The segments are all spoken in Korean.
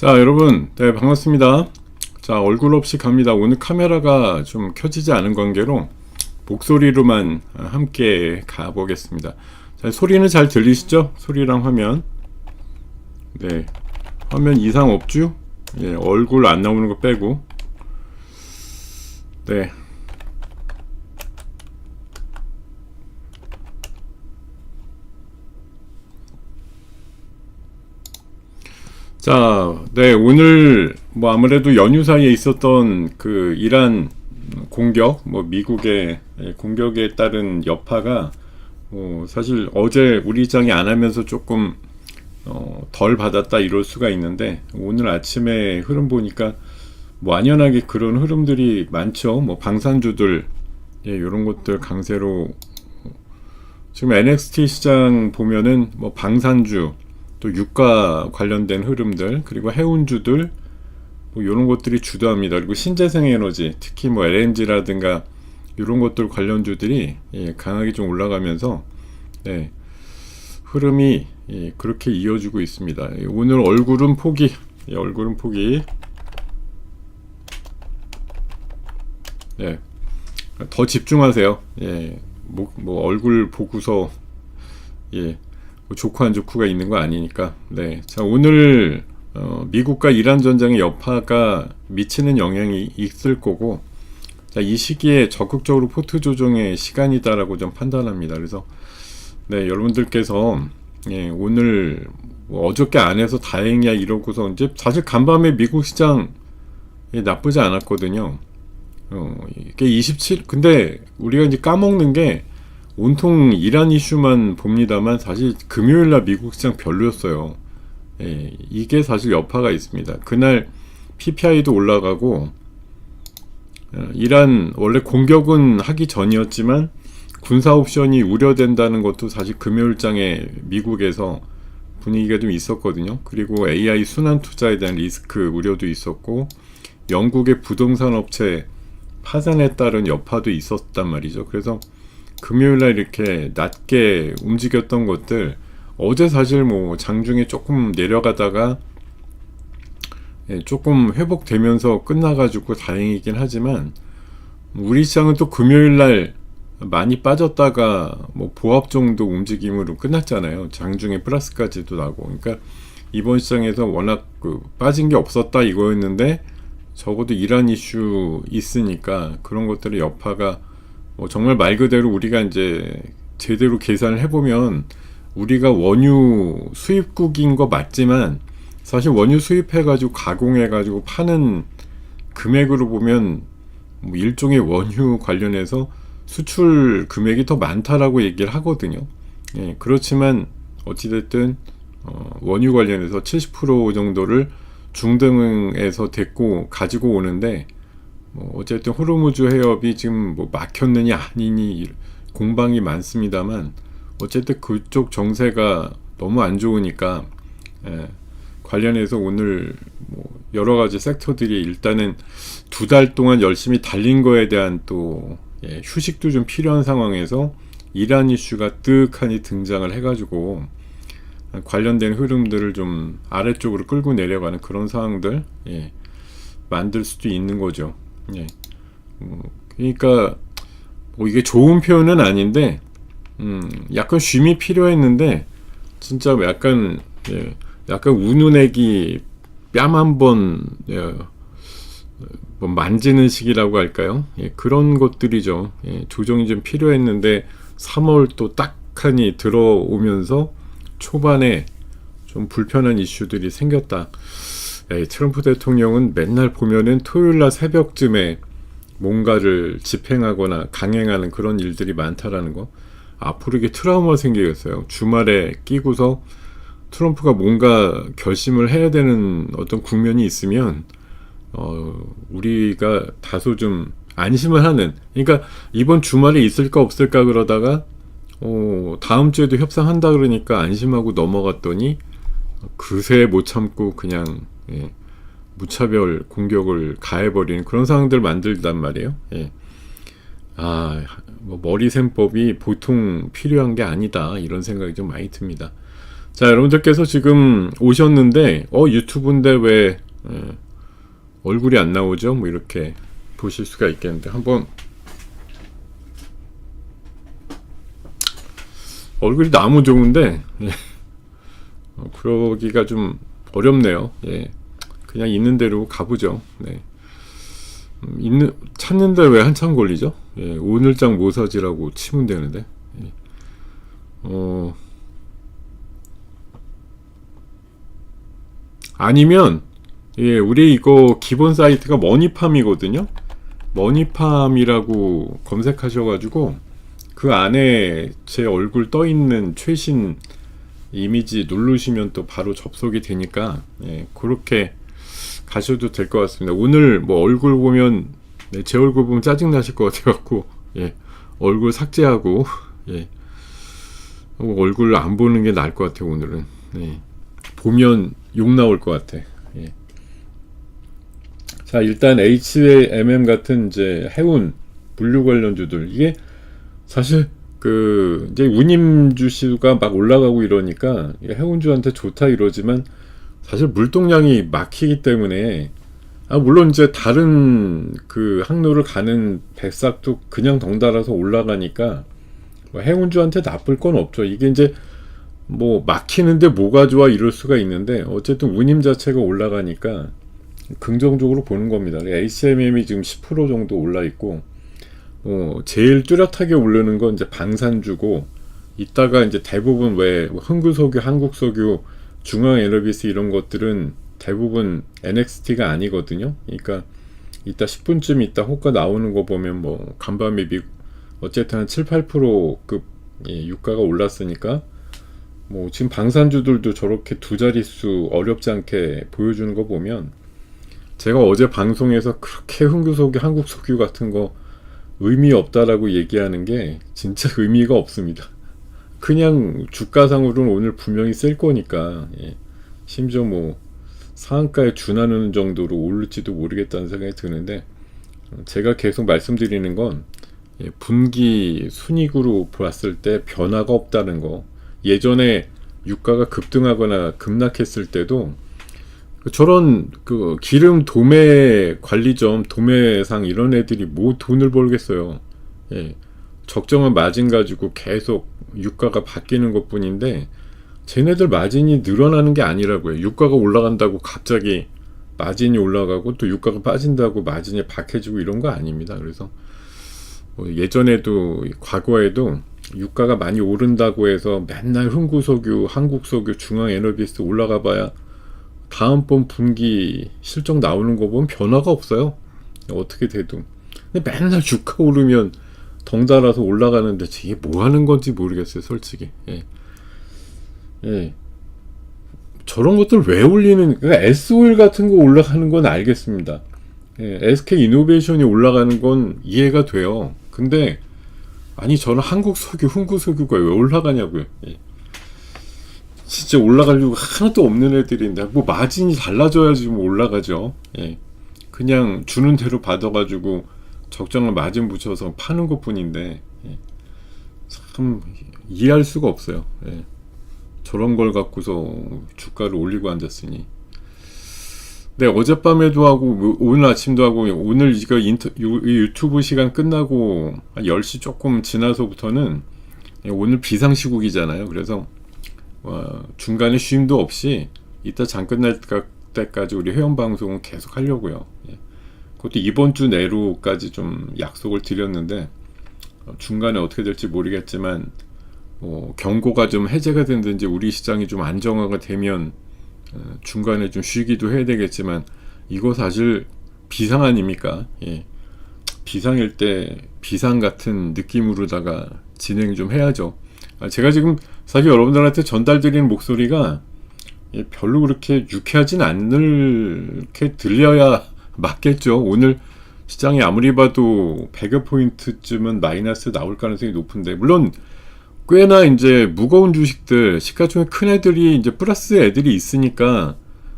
자, 여러분, 네, 반갑습니다. 자, 얼굴 없이 갑니다. 오늘 카메라가 좀 켜지지 않은 관계로 목소리로만 함께 가보겠습니다. 자, 소리는 잘 들리시죠? 소리랑 화면. 네, 화면 이상 없죠? 예, 얼굴 안 나오는 거 빼고. 네. 자, 네, 오늘 뭐 아무래도 연휴 사이에 있었던 그 이란 공격, 뭐 미국의 공격에 따른 여파가 사실 어제 우리 입장이 안 하면서 조금 덜 받았다 이럴 수가 있는데, 오늘 아침에 흐름 보니까 뭐 완연하게 그런 흐름들이 많죠. 뭐 방산주들, 예, 이런 것들 강세로 지금 NXT 시장 보면은 뭐 방산주, 또 유가 관련된 흐름들, 그리고 해운주들, 뭐 이런 것들이 주도합니다. 그리고 신재생 에너지, 특히 뭐 LNG라든가 이런 것들 관련주들이 강하게 좀 올라가면서, 네, 흐름이 그렇게 이어지고 있습니다. 오늘 얼굴은 포기, 얼굴은 포기. 네, 더 집중하세요. 예, 뭐 얼굴 보고서 뭐 좋고 안 좋고가 있는 거 아니니까. 네, 자, 오늘 미국과 이란 전쟁의 여파가 미치는 영향이 있을 거고, 자, 이 시기에 적극적으로 포트 조정의 시간이다라고 좀 판단합니다. 그래서 네, 여러분들께서 오늘 뭐 어저께 안 해서 다행이야 이러고서 이제 사실 간밤에 미국 시장 나쁘지 않았거든요. 이게 27, 근데 우리가 이제 까먹는 게 온통 이란 이슈만 봅니다만 사실 금요일날 미국 시장 별로였어요. 이게 사실 여파가 있습니다. 그날 PPI도 올라가고, 이란 원래 공격은 하기 전이었지만 군사 옵션이 우려된다는 것도 사실 금요일장에 미국에서 분위기가 좀 있었거든요. 그리고 AI 순환 투자에 대한 리스크 우려도 있었고, 영국의 부동산 업체 파산에 따른 여파도 있었단 말이죠. 그래서 금요일날 이렇게 낮게 움직였던 것들, 어제 사실 뭐 장중에 조금 내려가다가 조금 회복되면서 끝나가지고 다행이긴 하지만, 우리 시장은 또 금요일날 많이 빠졌다가 뭐 보합 정도 움직임으로 끝났잖아요. 장중에 플러스까지도 나고. 그러니까 이번 시장에서 워낙 빠진 게 없었다 이거였는데, 적어도 이란 이슈 있으니까 그런 것들의 여파가 정말 말 그대로 우리가 이제 제대로 계산을 해보면, 우리가 원유 수입국인 거 맞지만 사실 원유 수입해가지고 가공해가지고 파는 금액으로 보면 뭐 일종의 원유 관련해서 수출 금액이 더 많다라고 얘기를 하거든요. 예, 그렇지만 어찌됐든 원유 관련해서 70% 정도를 중동에서 데리고 가지고 오는데, 뭐 어쨌든 호르무즈 해협이 지금 뭐 막혔느냐 아니니 공방이 많습니다만, 어쨌든 그쪽 정세가 너무 안 좋으니까 관련해서 오늘 뭐 여러 가지 섹터들이 일단은 2달 동안 열심히 달린 거에 대한 또 휴식도 좀 필요한 상황에서 이란 이슈가 뜨악하니 등장을 해가지고 관련된 흐름들을 좀 아래쪽으로 끌고 내려가는 그런 상황들 만들 수도 있는 거죠. 그러니까 뭐 이게 좋은 표현은 아닌데, 약간 쉼이 필요했는데 진짜 약간 운운내기 뺨 한번 뭐 만지는 식이라고 할까요? 그런 것들이죠. 조정이 좀 필요했는데 3월 또 딱하니 들어오면서 초반에 좀 불편한 이슈들이 생겼다. 트럼프 대통령은 맨날 보면은 토요일날 새벽쯤에 뭔가를 집행하거나 강행하는 그런 일들이 많다라는 거. 앞으로 이게 트라우마 생기겠어요. 주말에 끼고서 트럼프가 뭔가 결심을 해야 되는 어떤 국면이 있으면 우리가 다소 좀 안심을 하는, 그러니까 이번 주말에 있을까 없을까 그러다가 다음 주에도 협상한다 그러니까 안심하고 넘어갔더니 그새 못 참고 그냥 무차별 공격을 가해버리는 그런 상황들 만들단 말이에요. 뭐 머리셈법이 보통 필요한 게 아니다, 이런 생각이 좀 많이 듭니다. 자, 여러분들께서 지금 오셨는데 유튜브인데 왜 얼굴이 안 나오죠? 뭐 이렇게 보실 수가 있겠는데 한번 얼굴이 너무 좋은데 그러기가 좀 어렵네요. 예. 그냥 있는 대로 가보죠. 네. 찾는데 왜 한참 걸리죠? 예. 오늘장 모사지라고 치면 되는데. 예. 아니면 예, 우리 이거 기본 사이트가 머니팜이거든요. 머니팜이라고 검색하셔가지고 그 안에 제 얼굴 떠있는 최신 이미지 누르시면 또 바로 접속이 되니까 예, 그렇게 가셔도 될 것 같습니다. 오늘 뭐 얼굴 보면 제 얼굴 보면 짜증 나실 것 같아갖고 예, 얼굴 삭제하고 예, 얼굴 안 보는 게 나을 것 같아요. 오늘은 예, 보면 욕 나올 것 같아. 예. 자, 일단 HMM 같은 이제 해운 물류 관련주들 이게 사실 이제 운임 주시가 막 올라가고 이러니까 해운주한테 좋다 이러지만 사실 물동량이 막히기 때문에 물론 이제 다른 그 항로를 가는 배싹도 그냥 덩달아서 올라가니까 뭐 해운주한테 나쁠 건 없죠. 이게 이제 뭐 막히는데 뭐가 좋아 이럴 수가 있는데 어쨌든 운임 자체가 올라가니까 긍정적으로 보는 겁니다. HMM이 지금 10% 정도 올라 있고 제일 뚜렷하게 오르는 건 이제 방산주고 이따가 이제 대부분 왜 흥구석유, 한국석유, 중앙에너비스 이런 것들은 대부분 NXT가 아니거든요. 그러니까 이따 10분쯤 있다 호가 나오는 거 보면 뭐 간밤에 어쨌든 한 7, 8%급 유가가 올랐으니까 뭐 지금 방산주들도 저렇게 두 자릿수 어렵지 않게 보여주는 거 보면 제가 어제 방송에서 그렇게 흥구석유, 한국석유 같은 거 의미 없다라고 얘기하는 게 진짜 의미가 없습니다. 그냥 주가상으로는 오늘 분명히 쓸 거니까 예. 심지어 뭐 상한가에 준하는 정도로 오를지도 모르겠다는 생각이 드는데 제가 계속 말씀드리는 건 분기 순이익으로 봤을 때 변화가 없다는 거. 예전에 유가가 급등하거나 급락했을 때도 저런 그 기름 도매 관리점, 도매상 이런 애들이 뭐 돈을 벌겠어요. 예. 적정한 마진 가지고 계속 유가가 바뀌는 것 뿐인데 쟤네들 마진이 늘어나는 게 아니라고요. 유가가 올라간다고 갑자기 마진이 올라가고 또 유가가 빠진다고 마진이 박해지고 이런 거 아닙니다. 그래서 뭐 예전에도 과거에도 유가가 많이 오른다고 해서 맨날 흥구석유, 한국석유, 중앙에너비스 올라가 봐야 다음번 분기 실적 나오는 거 보면 변화가 없어요. 어떻게 돼도. 근데 맨날 주가 오르면 덩달아서 올라가는데 이게 뭐 하는 건지 모르겠어요, 솔직히. 예. 예. 저런 것들 왜 올리는, 그러니까 S오일 같은 거 올라가는 건 알겠습니다. 예. SK 이노베이션이 올라가는 건 이해가 돼요. 근데, 아니, 저는 한국 석유, 흥구 석유가 왜 올라가냐고요. 예. 진짜 올라갈 이유가 하나도 없는 애들인데, 뭐, 마진이 달라져야지 뭐 올라가죠. 예. 그냥 주는 대로 받아가지고, 적정한 마진 붙여서 파는 것 뿐인데, 예. 참, 이해할 수가 없어요. 예. 저런 걸 갖고서 주가를 올리고 앉았으니. 네, 어젯밤에도 하고 오늘 아침도 하고 오늘 이거 유튜브 시간 끝나고 10시 조금 지나서부터는 오늘 비상시국이잖아요. 그래서 중간에 쉼도 없이 이따 장 끝날 때까지 우리 회원방송은 계속 하려고요. 예. 그것도 이번 주 내로까지 좀 약속을 드렸는데 중간에 어떻게 될지 모르겠지만 경고가 좀 해제가 된든지 우리 시장이 좀 안정화가 되면 중간에 좀 쉬기도 해야 되겠지만 이거 사실 비상 아닙니까? 예. 비상일 때 비상 같은 느낌으로다가 진행 좀 해야죠. 제가 지금 사실 여러분들한테 전달드리는 목소리가 별로 그렇게 유쾌하진 않게 들려야 맞겠죠. 오늘 시장이 아무리 봐도 100여 포인트쯤은 마이너스 나올 가능성이 높은데 물론 꽤나 이제 무거운 주식들, 시가총액 큰 애들이 이제 플러스 애들이 있으니까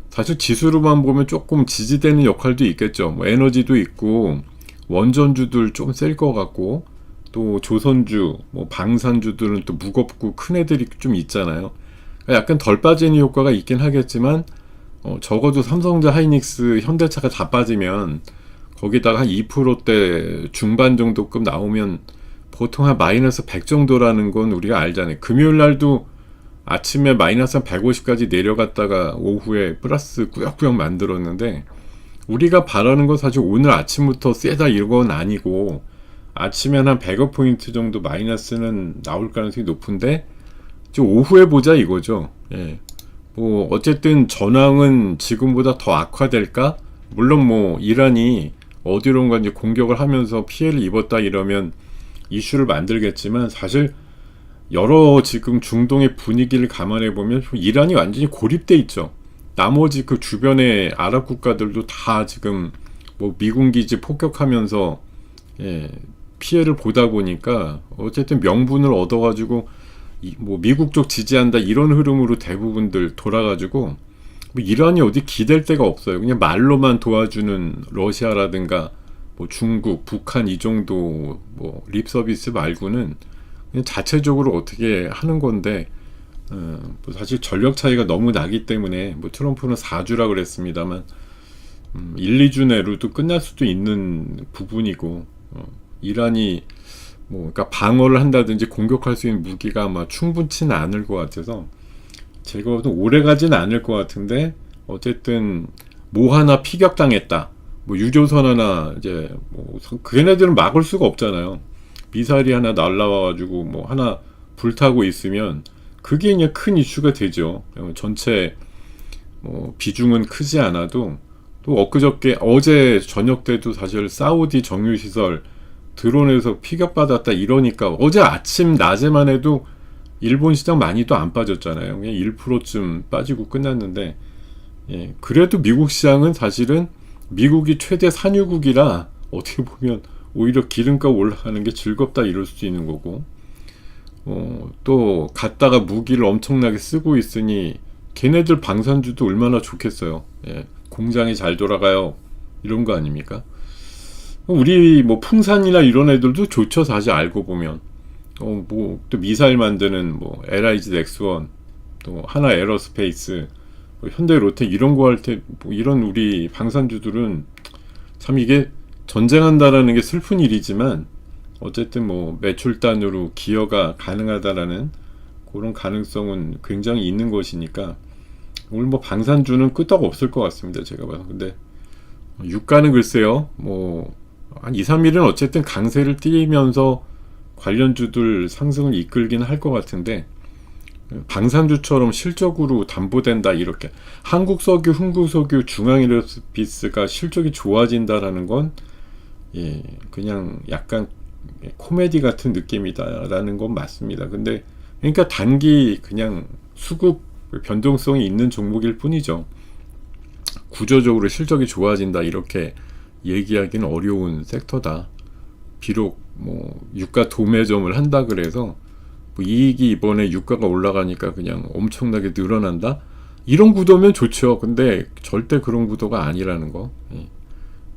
사실 지수로만 보면 조금 지지되는 역할도 있겠죠. 뭐 에너지도 있고 원전주들 좀 셀 것 같고 또 조선주, 뭐 방산주들은 또 무겁고 큰 애들이 좀 있잖아요. 약간 덜 빠지는 효과가 있긴 하겠지만 적어도 삼성전자, 하이닉스, 현대차가 다 빠지면 거기다가 한 2%대 중반 정도급 나오면 보통 한 마이너스 100 정도라는 건 우리가 알잖아요. 금요일 날도 아침에 마이너스 한 150까지 내려갔다가 오후에 플러스 꾸역꾸역 만들었는데, 우리가 바라는 건 사실 오늘 아침부터 세다 이건 아니고 아침엔 한 100여 포인트 정도 마이너스는 나올 가능성이 높은데 좀 오후에 보자 이거죠. 예. 뭐 어쨌든 전황은 지금보다 더 악화될까? 물론 뭐 이란이 어디론가 이제 공격을 하면서 피해를 입었다 이러면 이슈를 만들겠지만, 사실 여러 지금 중동의 분위기를 감안해 보면 이란이 완전히 고립돼 있죠. 나머지 그 주변의 아랍 국가들도 다 지금 뭐 미군 기지 폭격하면서 피해를 보다 보니까 어쨌든 명분을 얻어가지고 뭐 미국 쪽 지지한다 이런 흐름으로 대부분들 돌아가지고 뭐 이란이 어디 기댈 데가 없어요. 그냥 말로만 도와주는 러시아라든가 뭐 중국, 북한 이 정도 뭐 립 서비스 말고는 그냥 자체적으로 어떻게 하는 건데, 뭐 사실 전력 차이가 너무 나기 때문에 뭐 트럼프는 4주라 그랬습니다만 1, 2주 내로도 끝날 수도 있는 부분이고, 이란이 뭐 그러니까 방어를 한다든지 공격할 수 있는 무기가 아마 충분치는 않을 것 같아서 제가 봐도 오래 가지는 않을 것 같은데, 어쨌든 뭐 하나 피격당했다, 뭐 유조선 하나 이제 뭐 걔네들은 막을 수가 없잖아요. 미사일이 하나 날라와가지고 뭐 하나 불타고 있으면 그게 그냥 큰 이슈가 되죠. 전체 뭐 비중은 크지 않아도, 또 엊그저께 어제 저녁 때도 사실 사우디 정유시설 드론에서 피격받았다 이러니까 어제 아침 낮에만 해도 일본 시장 많이 또 안 빠졌잖아요. 그냥 1%쯤 빠지고 끝났는데, 그래도 미국 시장은 사실은 미국이 최대 산유국이라 어떻게 보면 오히려 기름값 올라가는 게 즐겁다 이럴 수도 있는 거고, 또 갔다가 무기를 엄청나게 쓰고 있으니 걔네들 방산주도 얼마나 좋겠어요. 공장이 잘 돌아가요 이런 거 아닙니까? 우리 뭐 풍산이나 이런 애들도 좋죠 사실 알고 보면. 뭐 또 미사일 만드는 뭐 LIG 넥스원, 또 하나 에어로스페이스, 뭐 현대 로테 이런 거 할 때 뭐 이런 우리 방산주들은 참 이게 전쟁한다라는 게 슬픈 일이지만 어쨌든 뭐 매출단으로 기여가 가능하다라는 그런 가능성은 굉장히 있는 것이니까 오늘 뭐 방산주는 끄떡 없을 것 같습니다 제가 봐서. 근데 유가는 글쎄요 뭐 한 2, 3일은 어쨌든 강세를 띠면서 관련주들 상승을 이끌기는 할 것 같은데, 방산주처럼 실적으로 담보된다 이렇게 한국석유, 흥국석유, 중앙에너스피스가 실적이 좋아진다라는 건 그냥 약간 코미디 같은 느낌이다라는 건 맞습니다. 근데 그러니까 단기 그냥 수급 변동성이 있는 종목일 뿐이죠. 구조적으로 실적이 좋아진다 이렇게 얘기하기는 어려운 섹터다. 비록 뭐 유가 도매점을 한다 그래서 뭐 이익이 이번에 유가가 올라가니까 그냥 엄청나게 늘어난다 이런 구도면 좋죠. 근데 절대 그런 구도가 아니라는 거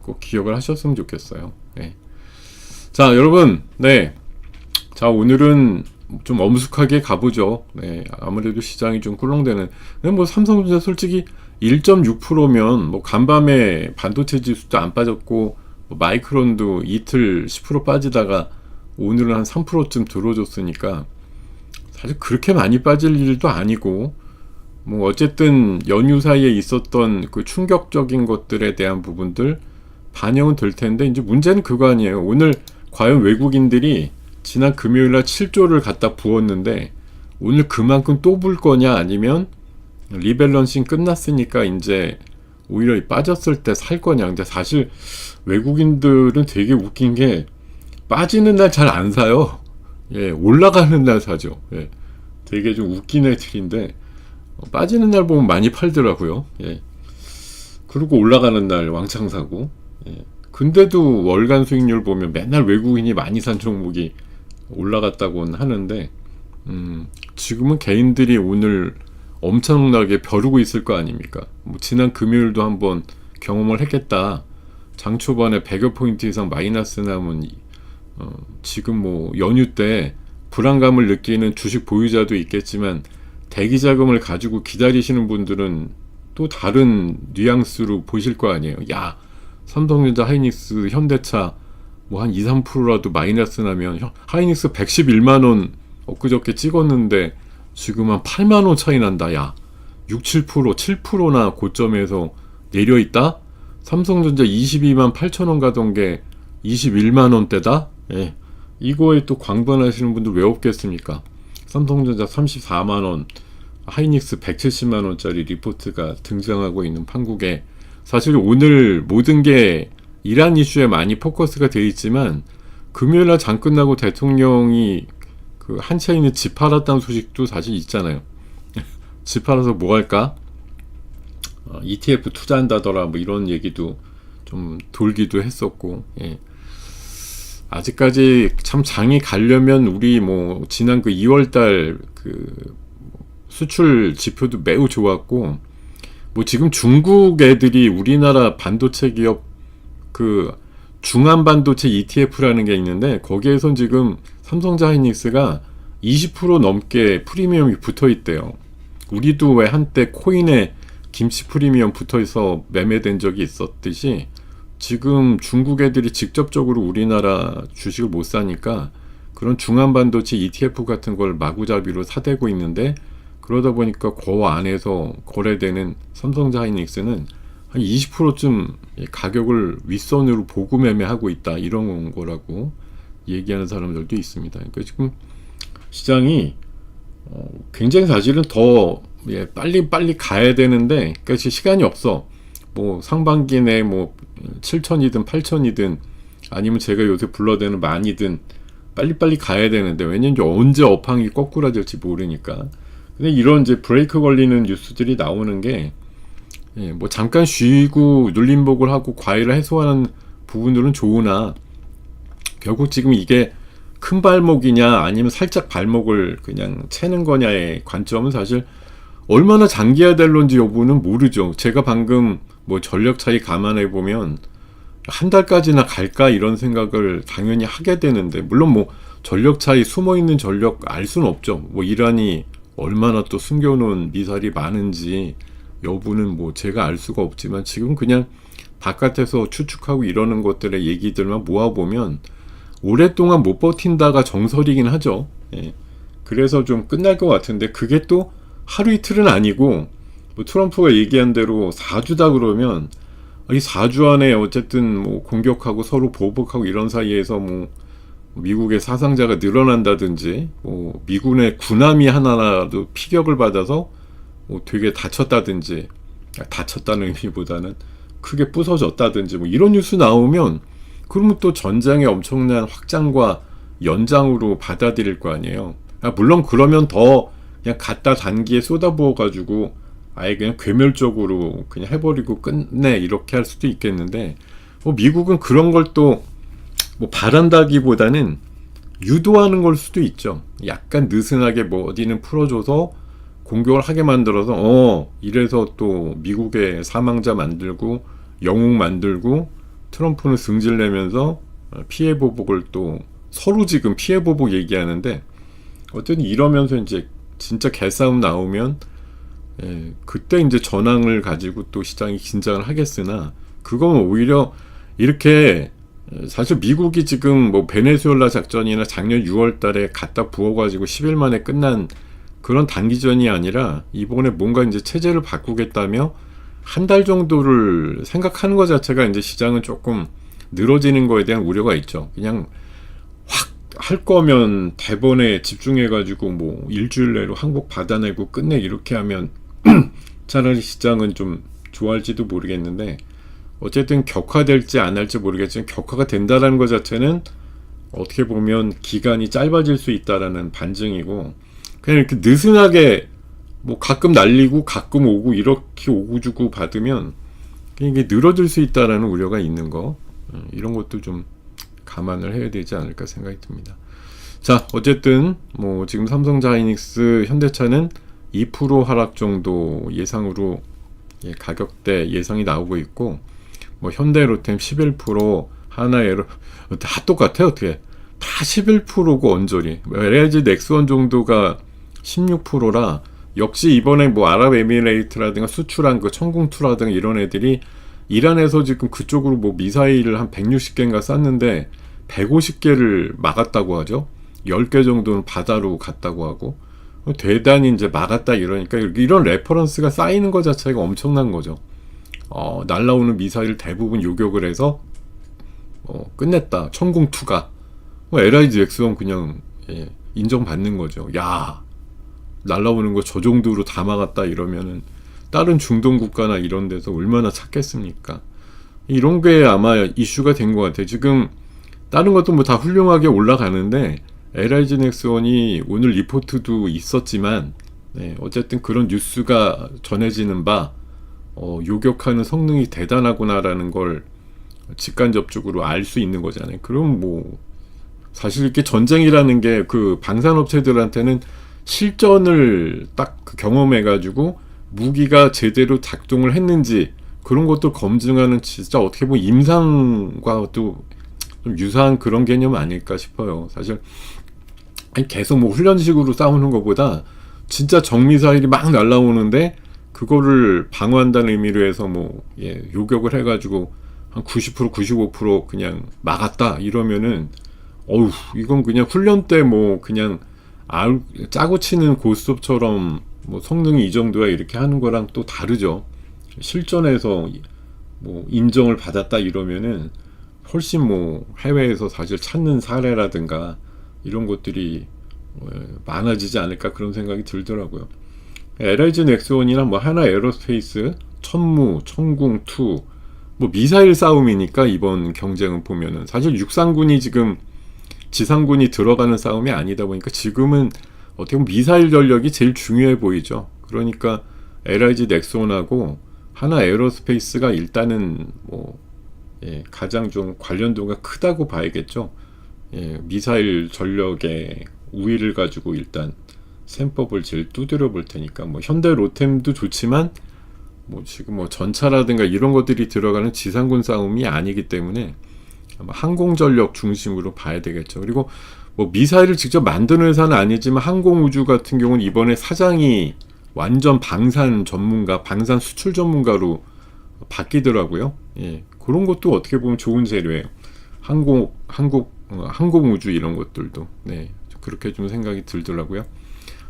꼭 기억을 하셨으면 좋겠어요. 자 여러분, 자 오늘은 좀 엄숙하게 가보죠. 아무래도 시장이 좀 꿀렁대는. 뭐 삼성전자 솔직히 1.6%면 뭐 간밤에 반도체 지수도 안 빠졌고, 뭐 마이크론도 이틀 10% 빠지다가 오늘은 한 3%쯤 들어줬으니까 사실 그렇게 많이 빠질 일도 아니고, 뭐 어쨌든 연휴 사이에 있었던 그 충격적인 것들에 대한 부분들 반영은 될 텐데, 이제 문제는 그거 아니에요. 오늘 과연 외국인들이 지난 금요일날 7조를 갖다 부었는데 오늘 그만큼 또 불 거냐, 아니면 리밸런싱 끝났으니까 이제 오히려 빠졌을 때 살 거냐. 근데 사실 외국인들은 되게 웃긴 게 빠지는 날 잘 안 사요. 올라가는 날 사죠. 되게 좀 웃긴 애들인데 빠지는 날 보면 많이 팔더라고요. 그리고 올라가는 날 왕창 사고. 근데도 월간 수익률 보면 맨날 외국인이 많이 산 종목이 올라갔다고는 하는데, 지금은 개인들이 오늘 엄청나게 벼르고 있을 거 아닙니까? 뭐 지난 금요일도 한번 경험을 했겠다. 장 초반에 100여 포인트 이상 마이너스 나면 지금 뭐 연휴 때 불안감을 느끼는 주식 보유자도 있겠지만 대기 자금을 가지고 기다리시는 분들은 또 다른 뉘앙스로 보실 거 아니에요. 야, 삼성전자, 하이닉스, 현대차 뭐 한 2, 3%라도 마이너스 나면 하이닉스 111만원 엊그저께 찍었는데 지금 한 8만원 차이 난다. 야, 6, 7%, 7%나 고점에서 내려있다? 삼성전자 22만 8천원 가던 게 21만원대다? 예. 이거에 또 광분하시는 분들 왜 없겠습니까? 삼성전자 34만원, 하이닉스 170만원짜리 리포트가 등장하고 있는 판국에 사실 오늘 모든 게 이란 이슈에 많이 포커스가 되어 있지만 금요일날 장 끝나고 대통령이 그 한차인의 집 팔았다는 소식도 사실 있잖아요. 집 팔아서 뭐 할까? ETF 투자한다더라 뭐 이런 얘기도 좀 돌기도 했었고, 예. 아직까지 참 장이 가려면 우리 뭐 지난 그 2월달 그 수출 지표도 매우 좋았고, 뭐 지금 중국 애들이 우리나라 반도체 기업 그 중안반도체 ETF라는 게 있는데 거기에선 지금 삼성전자 하이닉스가 20% 넘게 프리미엄이 붙어 있대요. 우리도 왜 한때 코인에 김치 프리미엄 붙어 있어 매매된 적이 있었듯이 지금 중국 애들이 직접적으로 우리나라 주식을 못 사니까 그런 중안반도체 ETF 같은 걸 마구잡이로 사대고 있는데, 그러다 보니까 그 안에서 거래되는 삼성전자 하이닉스는 한 20%쯤 가격을 윗선으로 보고 매매하고 있다, 이런 거라고 얘기하는 사람들도 있습니다. 그러니까 지금 시장이 굉장히 사실은 더 빨리 가야 되는데, 그러니까 시간이 없어. 뭐 상반기 내 뭐 7천이든 8천이든 아니면 제가 요새 불러대는 만이든 빨리빨리 가야 되는데, 왜냐면 언제 업황이 거꾸라질지 모르니까. 근데 이런 이제 브레이크 걸리는 뉴스들이 나오는 게, 뭐 잠깐 쉬고 눌림목을 하고 과열을 해소하는 부분들은 좋으나 결국 지금 이게 큰 발목이냐 아니면 살짝 발목을 그냥 채는 거냐의 관점은 사실 얼마나 장기화될런지 여부는 모르죠. 제가 방금 뭐 전력 차이 감안해 보면 한 달까지나 갈까 이런 생각을 당연히 하게 되는데, 물론 뭐 전력 차이, 숨어 있는 전력 알 수는 없죠. 뭐 이란이 얼마나 또 숨겨놓은 미사일이 많은지 여부는 뭐 제가 알 수가 없지만, 지금 그냥 바깥에서 추측하고 이러는 것들의 얘기들만 모아보면 오랫동안 못 버틴다가 정설이긴 하죠. 예. 그래서 좀 끝날 것 같은데, 그게 또 하루 이틀은 아니고, 뭐 트럼프가 얘기한 대로 4주다 그러면 이 4주 안에 어쨌든 뭐 공격하고 서로 보복하고 이런 사이에서 뭐 미국의 사상자가 늘어난다든지, 뭐 미군의 군함이 하나라도 피격을 받아서 뭐 되게 다쳤다든지, 다쳤다는 의미보다는 크게 부서졌다든지 뭐 이런 뉴스 나오면, 그러면 또 전장의 엄청난 확장과 연장으로 받아들일 거 아니에요. 물론 그러면 더 그냥 갖다 단기에 쏟아부어 가지고 아예 그냥 괴멸적으로 그냥 해버리고 끝내 이렇게 할 수도 있겠는데, 뭐 미국은 그런 걸 또 뭐 바란다기보다는 유도하는 걸 수도 있죠. 약간 느슨하게 뭐 어디는 풀어줘서 공격을 하게 만들어서 이래서 또 미국의 사망자 만들고 영웅 만들고 트럼프는 승질내면서 피해 보복을 또 서로 지금 피해 보복 얘기하는데, 어쨌든 이러면서 이제 진짜 개싸움 나오면 그때 이제 전황을 가지고 또 시장이 긴장을 하겠으나, 그건 오히려 이렇게 사실 미국이 지금 뭐 베네수엘라 작전이나 작년 6월 달에 갖다 부어가지고 10일 만에 끝난 그런 단기전이 아니라, 이번에 뭔가 이제 체제를 바꾸겠다며 한 달 정도를 생각하는 것 자체가 이제 시장은 조금 늘어지는 거에 대한 우려가 있죠. 그냥 확 할 거면 대본에 집중해가지고 뭐 일주일 내로 항복 받아내고 끝내 이렇게 하면 차라리 시장은 좀 좋아할지도 모르겠는데, 어쨌든 격화될지 안 할지 모르겠지만 격화가 된다라는 것 자체는 어떻게 보면 기간이 짧아질 수 있다라는 반증이고, 그냥 이렇게 느슨하게 뭐 가끔 날리고 가끔 오고 이렇게 오고 주고 받으면 이게 늘어질 수 있다라는 우려가 있는 거, 이런 것도 좀 감안을 해야 되지 않을까 생각이 듭니다. 자, 어쨌든 뭐 지금 삼성전자 하이닉스, 현대차는 2% 하락 정도 예상으로 가격대 예상이 나오고 있고, 뭐 현대로템 11%, 하나에로 다 똑같아. 어떻게 다 11%고 언저리. LG 넥스원 정도가 16%라 역시 이번에 뭐 아랍에미레이트라든가 수출한 그 천궁2라든가 이런 애들이 이란에서 지금 그쪽으로 뭐 미사일을 한 160개인가 쐈는데 150개를 막았다고 하죠. 10개 정도는 바다로 갔다고 하고, 대단히 이제 막았다 이러니까 이런 레퍼런스가 쌓이는 것 자체가 엄청난 거죠. 날라오는 미사일 대부분 요격을 해서 끝냈다. 천궁2가 LIG 넥스원 그냥 인정받는 거죠. 야, 날라오는 거 저 정도로 다 막았다 이러면은 다른 중동 국가나 이런 데서 얼마나 찾겠습니까? 이런 게 아마 이슈가 된 것 같아요. 지금 다른 것도 뭐 다 훌륭하게 올라가는데 LIG 넥스원이 오늘 리포트도 있었지만, 어쨌든 그런 뉴스가 전해지는 바 요격하는 성능이 대단하구나라는 걸 직간접적으로 알 수 있는 거잖아요. 그럼 뭐 사실 이렇게 전쟁이라는 게 그 방산업체들한테는 실전을 딱 경험해가지고 무기가 제대로 작동을 했는지 그런 것도 검증하는, 진짜 어떻게 보면 임상과도 좀 유사한 그런 개념 아닐까 싶어요. 사실 계속 뭐 훈련식으로 싸우는 것보다 진짜 정미사일이 막 날라오는데 그거를 방어한다는 의미로 해서 뭐 요격을 해가지고 한 90% 95% 그냥 막았다 이러면은 이건 그냥 훈련 때 뭐 그냥 짜고 치는 고스톱처럼 뭐 성능이 이 정도야 이렇게 하는 거랑 또 다르죠. 실전에서 뭐 인정을 받았다 이러면은 훨씬 뭐 해외에서 사실 찾는 사례라든가 이런 것들이 많아지지 않을까 그런 생각이 들더라고요. LIG 넥스원이나 뭐 하나 에어로스페이스, 천무, 천궁2 뭐 미사일 싸움이니까 이번 경쟁은 보면은 사실 육상군이 지금 지상군이 들어가는 싸움이 아니다 보니까 지금은 어떻게 보면 미사일 전력이 제일 중요해 보이죠. 그러니까 LIG 넥스원하고 하나 에어로스페이스가 일단은 뭐 가장 좀 관련도가 크다고 봐야겠죠. 미사일 전력의 우위를 가지고 일단 셈법을 제일 두드려 볼 테니까 뭐 현대 로템도 좋지만 뭐 지금 뭐 전차라든가 이런 것들이 들어가는 지상군 싸움이 아니기 때문에 아마 항공전력 중심으로 봐야 되겠죠. 그리고 뭐 미사일을 직접 만드는 회사는 아니지만 항공우주 같은 경우는 이번에 사장이 완전 방산 전문가, 방산 수출 전문가로 바뀌더라고요. 그런 것도 어떻게 보면 좋은 재료예요. 항공우주 이런 것들도 그렇게 좀 생각이 들더라고요.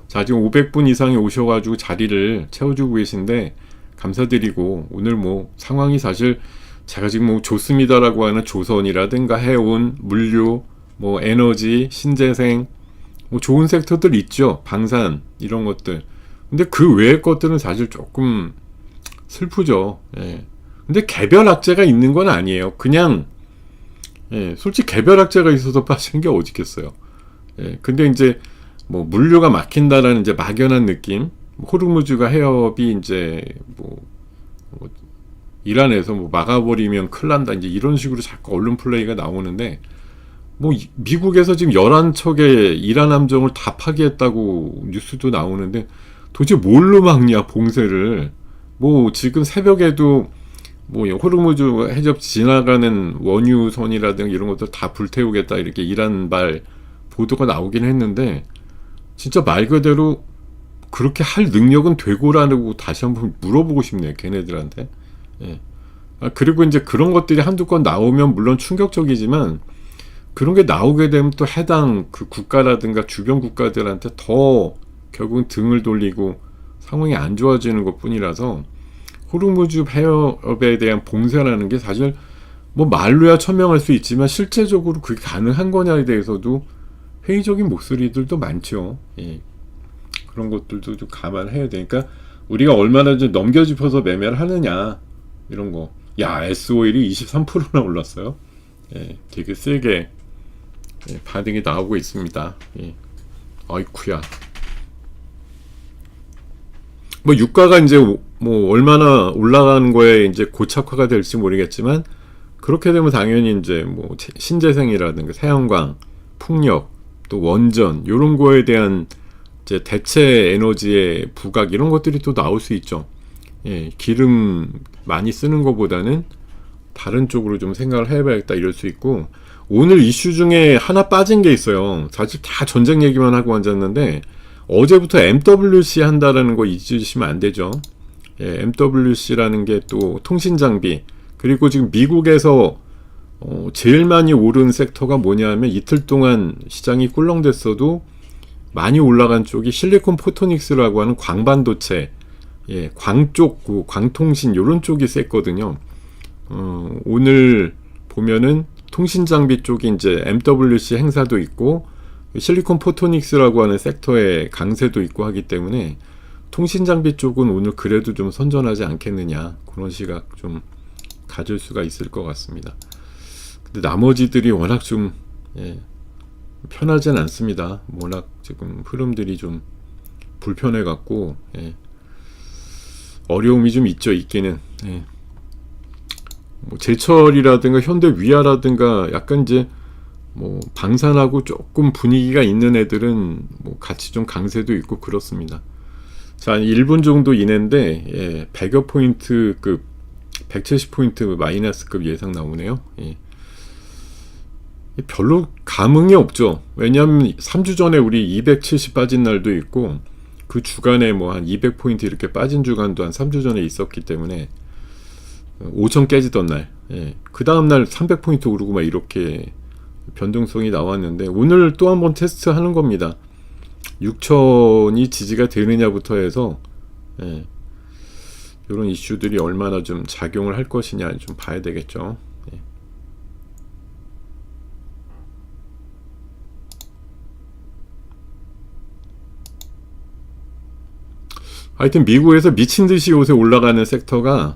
자, 지금 500분 이상이 오셔가지고 자리를 채워주고 계신데 감사드리고, 오늘 뭐 상황이 사실 제가 지금 뭐 좋습니다라고 하는 조선이라든가 해운, 물류, 뭐 에너지, 신재생, 뭐 좋은 섹터들 있죠. 방산 이런 것들. 근데 그 외의 것들은 사실 조금 슬프죠. 근데 개별 악재가 있는 건 아니에요. 그냥 솔직히 개별 악재가 있어서 빠지는 게 어디 있겠어요. 근데 이제 뭐 물류가 막힌다라는 이제 막연한 느낌, 호르무즈가 해협이 이제 뭐 이란에서 뭐 막아버리면 큰일 난다 이제 이런 식으로 자꾸 언론 플레이가 나오는데, 뭐 미국에서 지금 11척의 이란 함정을 다 파괴했다고 뉴스도 나오는데 도대체 뭘로 막냐 봉쇄를. 뭐 지금 새벽에도 뭐 호르무즈 해협 지나가는 원유선이라든가 이런 것들 다 불태우겠다 이렇게 이란발 보도가 나오긴 했는데, 진짜 말 그대로 그렇게 할 능력은 되고라고 다시 한번 물어보고 싶네요, 걔네들한테. 그리고 이제 그런 것들이 한두 건 나오면 물론 충격적이지만 그런 게 나오게 되면 또 해당 그 국가라든가 주변 국가들한테 더 결국은 등을 돌리고 상황이 안 좋아지는 것 뿐이라서, 호르무즈 해협에 대한 봉쇄라는 게 사실 뭐 말로야 천명할 수 있지만 실제적으로 그게 가능한 거냐에 대해서도 회의적인 목소리들도 많죠. 그런 것들도 좀 감안해야 되니까 우리가 얼마나 좀 넘겨짚어서 매매를 하느냐 이런 거. 야, S-오일이 23%나 올랐어요. 되게 세게 반응이 나오고 있습니다. 아이쿠야. 뭐 유가가 이제 뭐 얼마나 올라가는 거에 이제 고착화가 될지 모르겠지만, 그렇게 되면 당연히 이제 뭐 신재생이라든가 태양광, 풍력, 또 원전 이런 거에 대한 이제 대체 에너지의 부각 이런 것들이 또 나올 수 있죠. 기름 많이 쓰는 것보다는 다른 쪽으로 좀 생각을 해봐야겠다 이럴 수 있고, 오늘 이슈 중에 하나 빠진 게 있어요. 사실 다 전쟁 얘기만 하고 앉았는데 어제부터 MWC 한다라는 거 잊으시면 안 되죠. 예, MWC라는 게 또 통신 장비, 그리고 지금 미국에서 제일 많이 오른 섹터가 뭐냐면, 이틀 동안 시장이 꿀렁댔어도 많이 올라간 쪽이 실리콘 포토닉스라고 하는 광반도체, 예, 광 쪽, 광통신 요런 쪽이 셌거든요. 오늘 보면은 통신 장비 쪽이 이제 MWC 행사도 있고 실리콘 포토닉스라고 하는 섹터의 강세도 있고 하기 때문에 통신 장비 쪽은 오늘 그래도 좀 선전하지 않겠느냐, 그런 시각 좀 가질 수가 있을 것 같습니다. 근데 나머지들이 워낙 좀 편하진 않습니다. 워낙 지금 흐름들이 좀 불편해 갖고 어려움이 좀 있기는. 뭐 제철이라든가 현대위아라든가 약간 이제 뭐 방산하고 조금 분위기가 있는 애들은 뭐 같이 좀 강세도 있고 그렇습니다. 자, 1분 정도 이내인데 100여 포인트급, 170포인트 마이너스급 예상 나오네요. 별로 감흥이 없죠. 왜냐하면 3주 전에 우리 270 빠진 날도 있고 그 주간에 뭐 한 200포인트 이렇게 빠진 주간도 한 3주 전에 있었기 때문에 5천 깨지던 날, 그 다음날 300포인트 오르고 막 이렇게 변동성이 나왔는데, 오늘 또 한번 테스트 하는 겁니다. 6천이 지지가 되느냐부터 해서 이런 이슈들이 얼마나 좀 작용을 할 것이냐 좀 봐야 되겠죠. 하여튼 미국에서 미친듯이 요새 올라가는 sek터가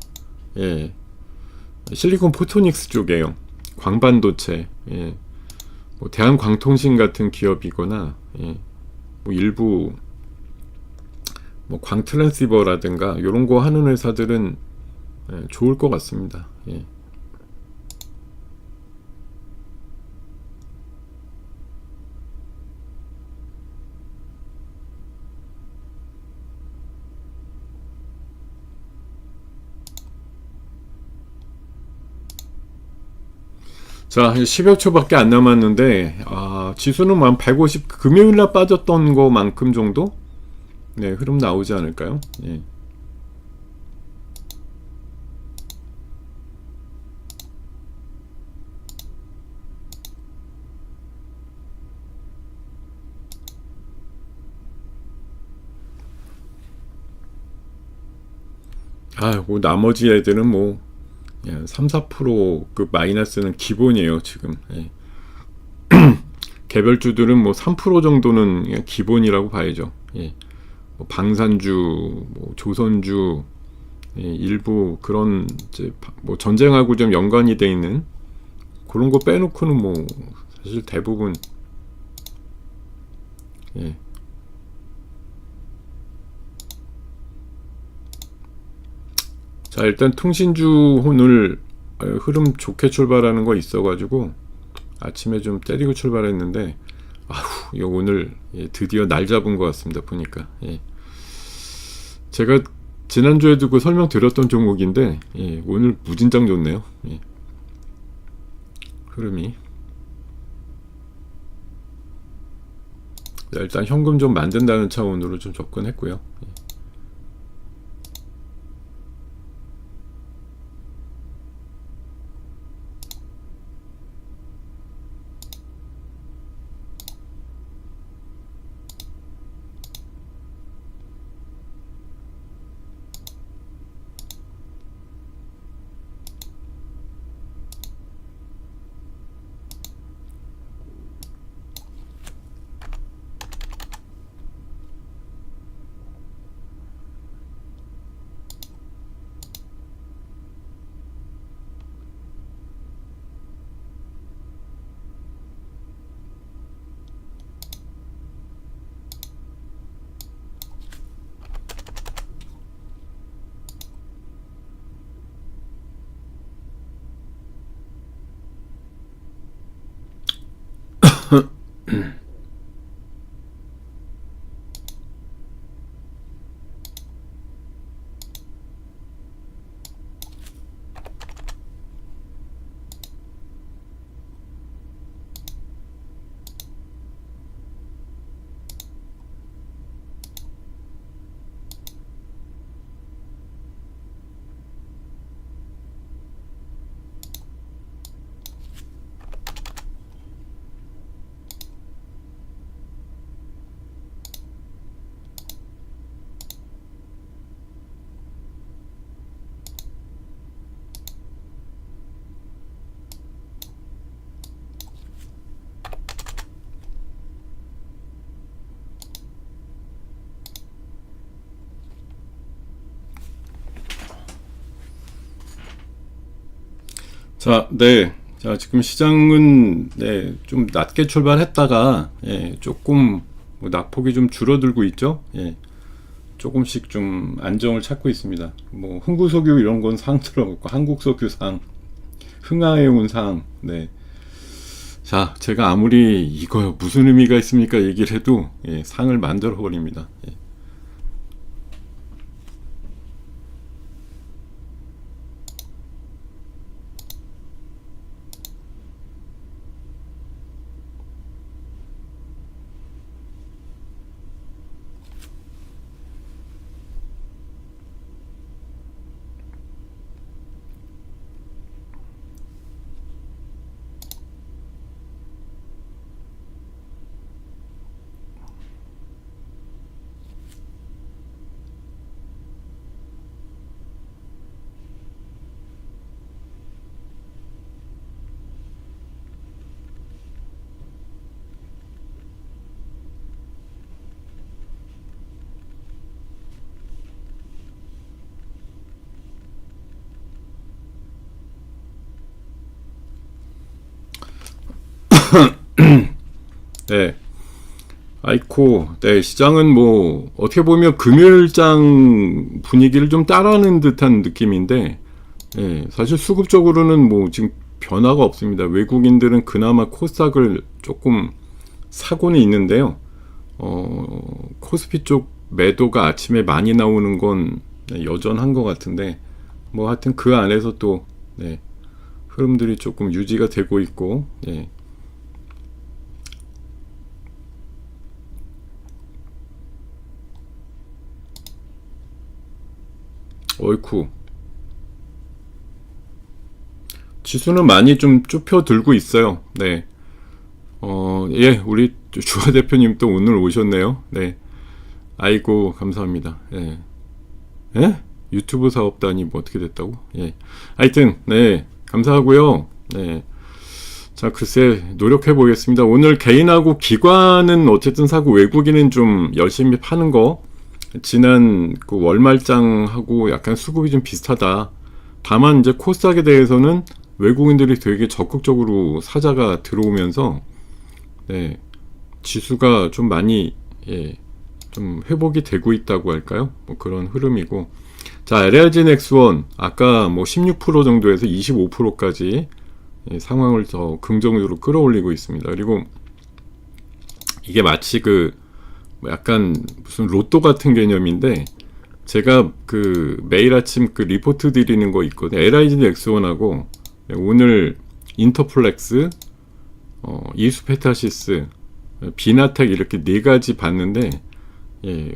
실리콘 포토닉스 쪽이에요. 광반도체, 뭐 대한광통신 같은 기업이거나 뭐 일부 뭐 광트랜시버라든가 이런 거 하는 회사들은 좋을 것 같습니다. 자, 10여 초밖에 안 남았는데, 지수는 한 150, 금요일날 빠졌던 거만큼 정도? 흐름 나오지 않을까요? 뭐 나머지 애들은 뭐 3, 4%그 마이너스는 기본이에요, 지금. 개별주들은 뭐 3% 정도는 그냥 기본이라고 봐야죠. 뭐 방산주, 뭐 조선주, 일부 그런 이제 뭐 전쟁하고 좀 연관이 돼 있는 그런 거 빼놓고는 뭐 사실 대부분 자, 일단 통신주 오늘 흐름 좋게 출발하는 거 있어가지고 아침에 좀 때리고 출발했는데, 이거 오늘 드디어 날 잡은 것 같습니다. 보니까 제가 지난주에도 그 설명드렸던 종목인데 오늘 무진장 좋네요. 흐름이. 자, 일단 현금 좀 만든다는 차원으로 좀 접근했고요. 자, 네. 자, 지금 시장은 네, 좀 낮게 출발했다가 조금 뭐 낙폭이 좀 줄어들고 있죠. 조금씩 좀 안정을 찾고 있습니다. 뭐 흥구석유 이런 건 상 들어갔고 한국석유 상, 흥하해운 상. 네. 자, 제가 아무리 이거 무슨 의미가 있습니까 얘기를 해도 상을 만들어 버립니다. 네. 아이코, 네, 시장은 뭐, 어떻게 보면 금요일장 분위기를 좀 따라하는 듯한 느낌인데, 사실 수급적으로는 뭐 지금 변화가 없습니다. 외국인들은 그나마 코스닥을 조금 사고는 있는데요. 코스피 쪽 매도가 아침에 많이 나오는 건 여전한 것 같은데, 뭐 하여튼 그 안에서 또, 흐름들이 조금 유지가 되고 있고, 어이쿠. 지수는 많이 좀 좁혀들고 있어요. 네. 우리 주화 대표님 또 오늘 오셨네요. 네. 아이고, 감사합니다. 예? 유튜브 사업단이 뭐 어떻게 됐다고? 하여튼, 네. 감사하고요. 네. 자, 글쎄, 노력해 보겠습니다. 오늘 개인하고 기관은 어쨌든 사고 외국인은 좀 열심히 파는 거. 지난 그 월말장하고 약간 수급이 좀 비슷하다. 다만 이제 코스닥에 대해서는 외국인들이 되게 적극적으로 사자가 들어오면서 지수가 좀 많이 좀 회복이 되고 있다고 할까요? 뭐 그런 흐름이고. 자, LIG 넥스원 아까 뭐 16% 정도에서 25%까지 상황을 더 긍정적으로 끌어올리고 있습니다. 그리고 이게 마치 그 약간 무슨 로또 같은 개념인데, 제가 그 매일 아침 그 리포트 드리는 거 있거든요. LIG 넥스원하고 오늘 인터플렉스, 이수페타시스, 비나텍 이렇게 네 가지 봤는데,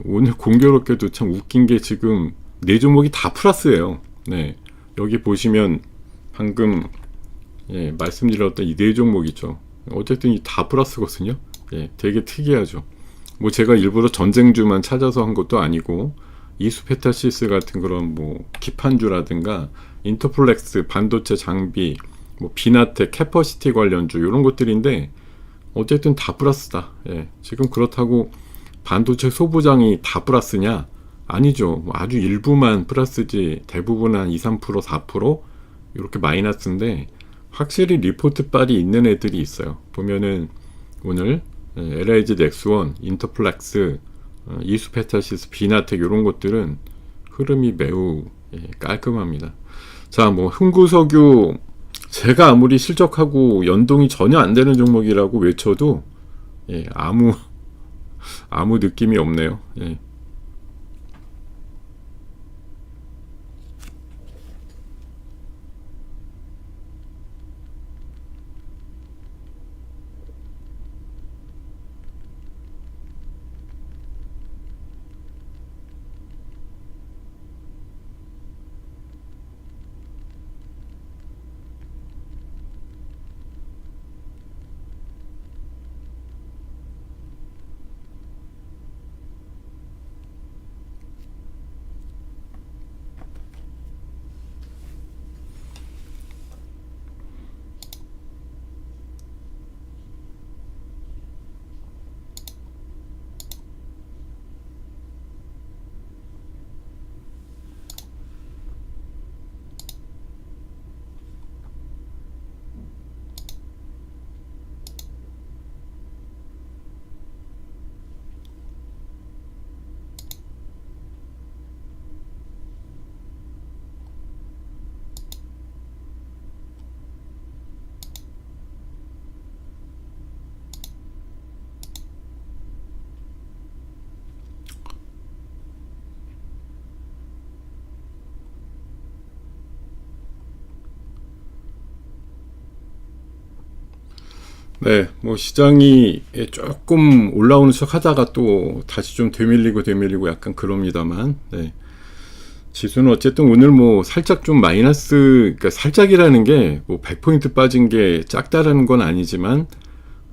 오늘 공교롭게도 참 웃긴 게 지금 네 종목이 다 플러스예요. 네, 여기 보시면 방금 말씀드렸던 이 네 종목이죠. 어쨌든 이 다 플러스거든요. 되게 특이하죠. 뭐 제가 일부러 전쟁주만 찾아서 한 것도 아니고, 이수페타시스 같은 그런 뭐 기판주라든가 인터플렉스 반도체 장비, 뭐 비나텍 캐퍼시티 관련주 이런 것들인데 어쨌든 다 플러스다. 지금 그렇다고 반도체 소부장이 다 플러스냐? 아니죠. 뭐 아주 일부만 플러스지 대부분 한 2, 3%, 4% 이렇게 마이너스인데, 확실히 리포트 빨이 있는 애들이 있어요. 보면은 오늘 LIG 넥스원, 인터플렉스, 이수페타시스, 비나텍 이런 것들은 흐름이 매우 깔끔합니다. 자, 뭐 흥구석유, 제가 아무리 실적하고 연동이 전혀 안 되는 종목이라고 외쳐도 아무 느낌이 없네요. 네, 뭐 시장이 조금 올라오는 척 하다가 또 다시 좀 되밀리고 약간 그럽니다만, 네. 지수는 어쨌든 오늘 뭐 살짝 좀 마이너스, 그러니까 살짝이라는 게 뭐 100포인트 빠진 게 작다라는 건 아니지만,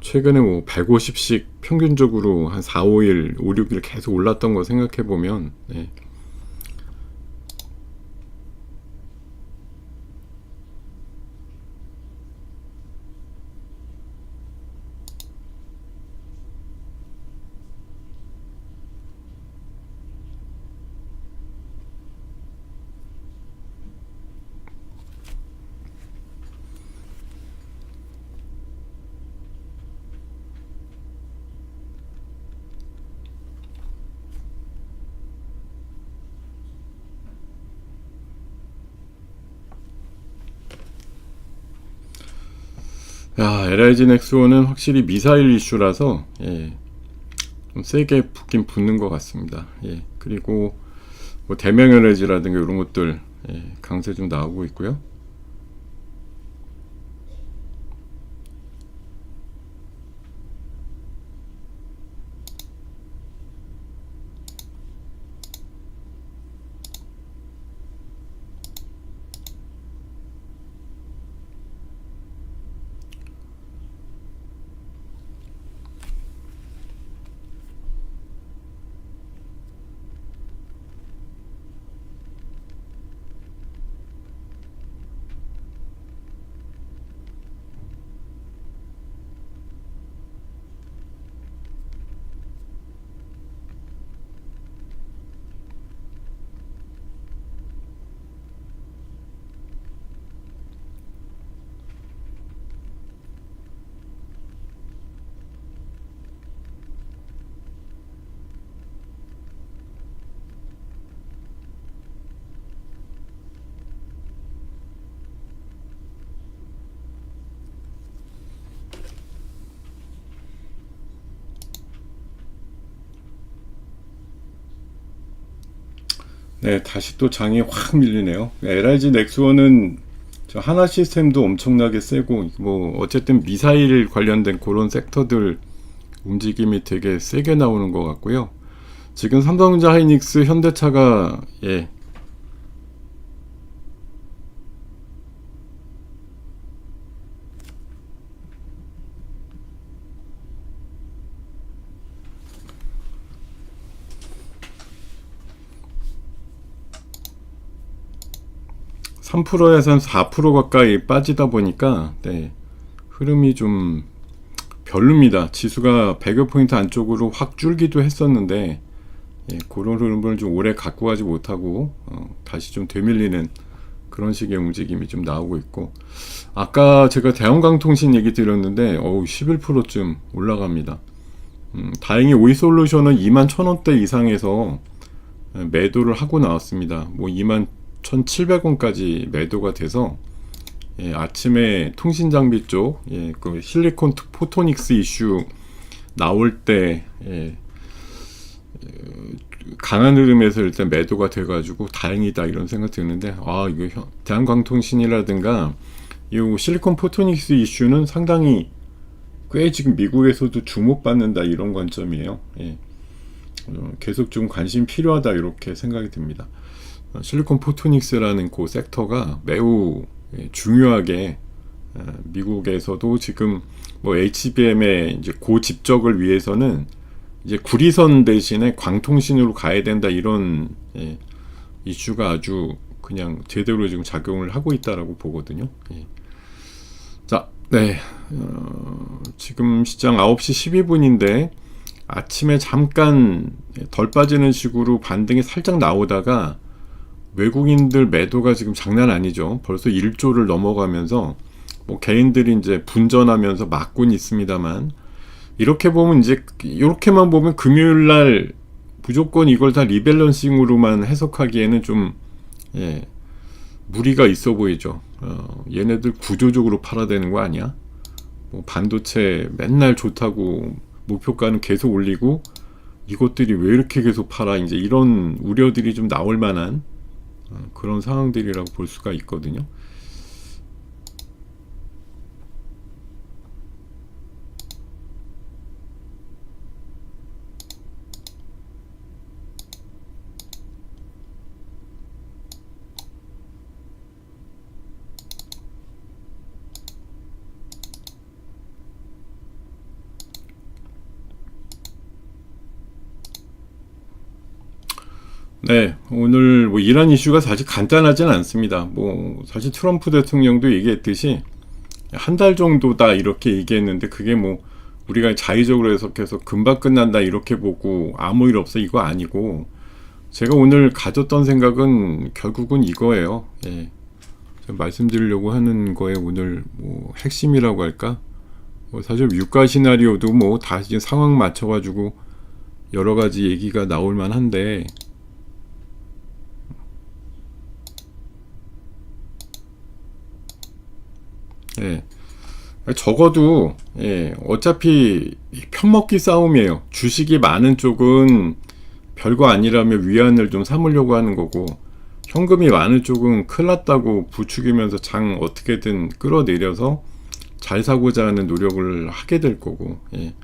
최근에 뭐 150씩 평균적으로 한 4, 5일, 5, 6일 계속 올랐던 거 생각해 보면, 네. 야, LIG 넥스원은 확실히 미사일 이슈라서, 예, 좀 세게 붙긴 붙는 것 같습니다. 예, 그리고 뭐 대명 에너지라든가 이런 것들, 예, 강세 좀 나오고 있고요. '네, 다시 또 장이 확 밀리네요. LIG 넥스원은 저 하나 시스템도 엄청나게 세고, 뭐 어쨌든 미사일 관련된 그런 섹터들 움직임이 되게 세게 나오는 것 같고요. 지금 삼성전자, 하이닉스, 현대차가, 예, 3%에서 한 4% 가까이 빠지다 보니까, 네, 흐름이 좀 별로입니다. 지수가 100여 포인트 안쪽으로 확 줄기도 했었는데, 예, 그런 흐름을 좀 오래 갖고 가지 못하고, 다시 좀 되밀리는 그런 식의 움직임이 좀 나오고 있고, 아까 제가 대형광통신 얘기 드렸는데, 11%쯤 올라갑니다. 다행히 오이솔루션은 2만 1,000원대 이상에서 매도를 하고 나왔습니다. 뭐 2만 1,700원까지 매도가 돼서, 예, 아침에 통신장비 쪽, 예, 그 실리콘 포토닉스 이슈 나올 때, 예, 강한 흐름에서 일단 매도가 돼가지고 다행이다 이런 생각 드는데, 이거 대한광통신이라든가 이 실리콘 포토닉스 이슈는 상당히 꽤 지금 미국에서도 주목받는다 이런 관점이에요. 예. 계속 좀 관심 필요하다 이렇게 생각이 듭니다. 실리콘 포토닉스라는 그 섹터가 매우, 예, 중요하게, 미국에서도 지금 뭐 HBM의 이제 고집적을 위해서는 이제 구리선 대신에 광통신으로 가야 된다 이런, 예, 이슈가 아주 그냥 제대로 지금 작용을 하고 있다라고 보거든요. 예. 자, 네, 지금 시장 9시 12분인데 아침에 잠깐 덜 빠지는 식으로 반등이 살짝 나오다가 외국인들 매도가 지금 장난 아니죠. 벌써 1조를 넘어가면서 뭐 개인들이 이제 분전하면서 막고는 있습니다만, 이렇게 보면 이제 이렇게만 보면 금요일 날 무조건 이걸 다 리밸런싱으로만 해석하기에는 좀, 예, 무리가 있어 보이죠. 얘네들 구조적으로 팔아야 되는 거 아니야? 뭐 반도체 맨날 좋다고 목표가는 계속 올리고 이것들이 왜 이렇게 계속 팔아? 이제 이런 우려들이 좀 나올 만한 그런 상황들이라고 볼 수가 있거든요. 네, 오늘 뭐 이란 이슈가 사실 간단하진 않습니다. 뭐 사실 트럼프 대통령도 얘기했듯이 한 달 정도다 이렇게 얘기했는데 그게 뭐 우리가 자의적으로 해석해서 금방 끝난다 이렇게 보고 아무 일 없어 이거 아니고 제가 오늘 가졌던 생각은 결국은 이거예요. 예. 제가 말씀드리려고 하는 거에 오늘 뭐 핵심이라고 할까? 뭐 사실 유가 시나리오도 뭐 다 지금 상황 맞춰가지고 여러 가지 얘기가 나올 만한데 예. 적어도 예, 어차피 편먹기 싸움이에요. 주식이 많은 쪽은 별거 아니라면 위안을 좀 삼으려고 하는 거고 현금이 많은 쪽은 큰일 났다고 부추기면서 장 어떻게든 끌어내려서 잘 사고자 하는 노력을 하게 될 거고 예.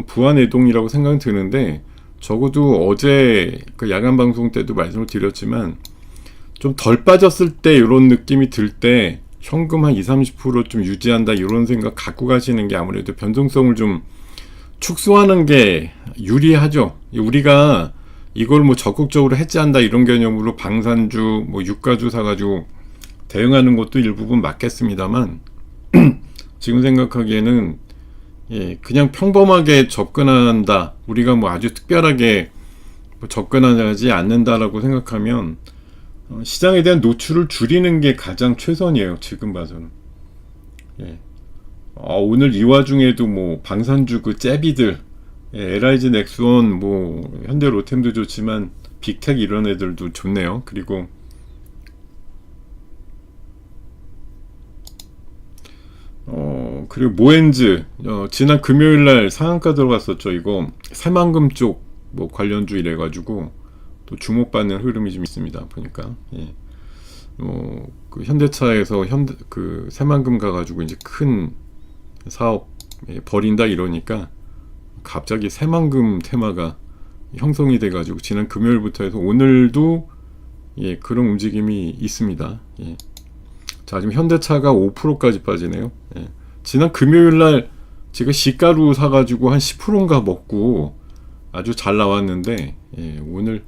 부안해동이라고 생각이 드는데 적어도 어제 그 야간 방송 때도 말씀을 드렸지만 좀 덜 빠졌을 때 이런 느낌이 들 때 현금 한 20-30% 좀 유지한다 이런 생각 갖고 가시는 게 아무래도 변동성을 좀 축소하는 게 유리하죠. 우리가 이걸 뭐 적극적으로 해지한다 이런 개념으로 방산주, 뭐 유가주 사가지고 대응하는 것도 일부분 맞겠습니다만 지금 생각하기에는 예, 그냥 평범하게 접근한다. 우리가 뭐 아주 특별하게 뭐 접근하지 않는다라고 생각하면 시장에 대한 노출을 줄이는 게 가장 최선이에요. 지금 봐서는. 예. 오늘 이 와중에도 뭐 방산주 그 째비들 예, LIG 넥스원 뭐 현대 로템도 좋지만 빅텍 이런 애들도 좋네요. 그리고 모엔즈 지난 금요일날 상한가 들어갔었죠. 이거 새만금 쪽 뭐 관련주 이래가지고 또 주목받는 흐름이 좀 있습니다. 보니까 예. 그 현대차에서 그 새만금 가가지고 이제 큰 사업 예, 벌인다 이러니까 갑자기 새만금 테마가 형성이 돼가지고 지난 금요일부터 해서 오늘도 예, 그런 움직임이 있습니다. 예. 자, 지금 현대차가 5%까지 빠지네요. 예. 지난 금요일날 제가 시가루 사가지고 한 10%인가 먹고 아주 잘 나왔는데 예, 오늘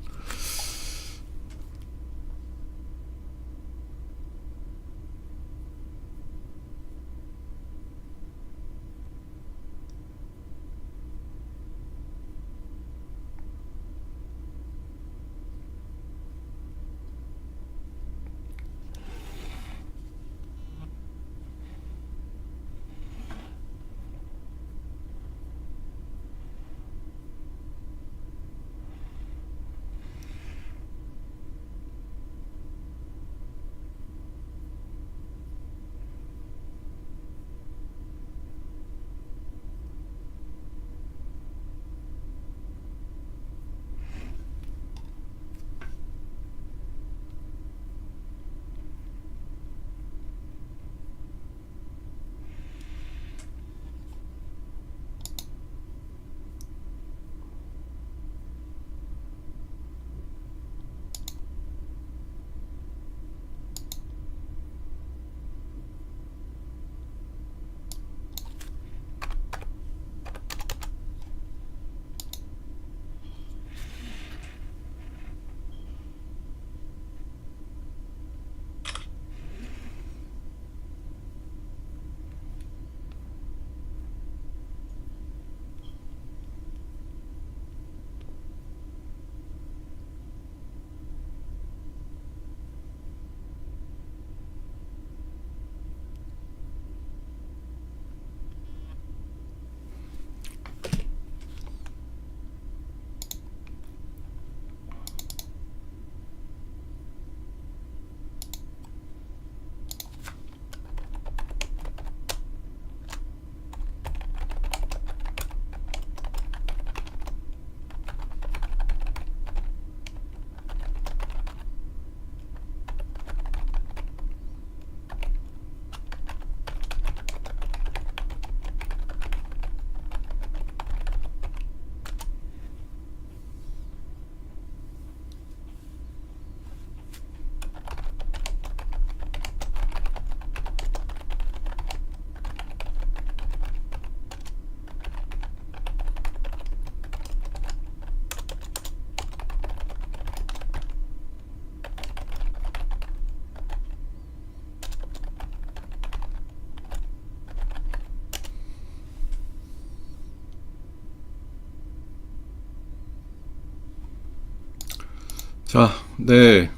자, 네.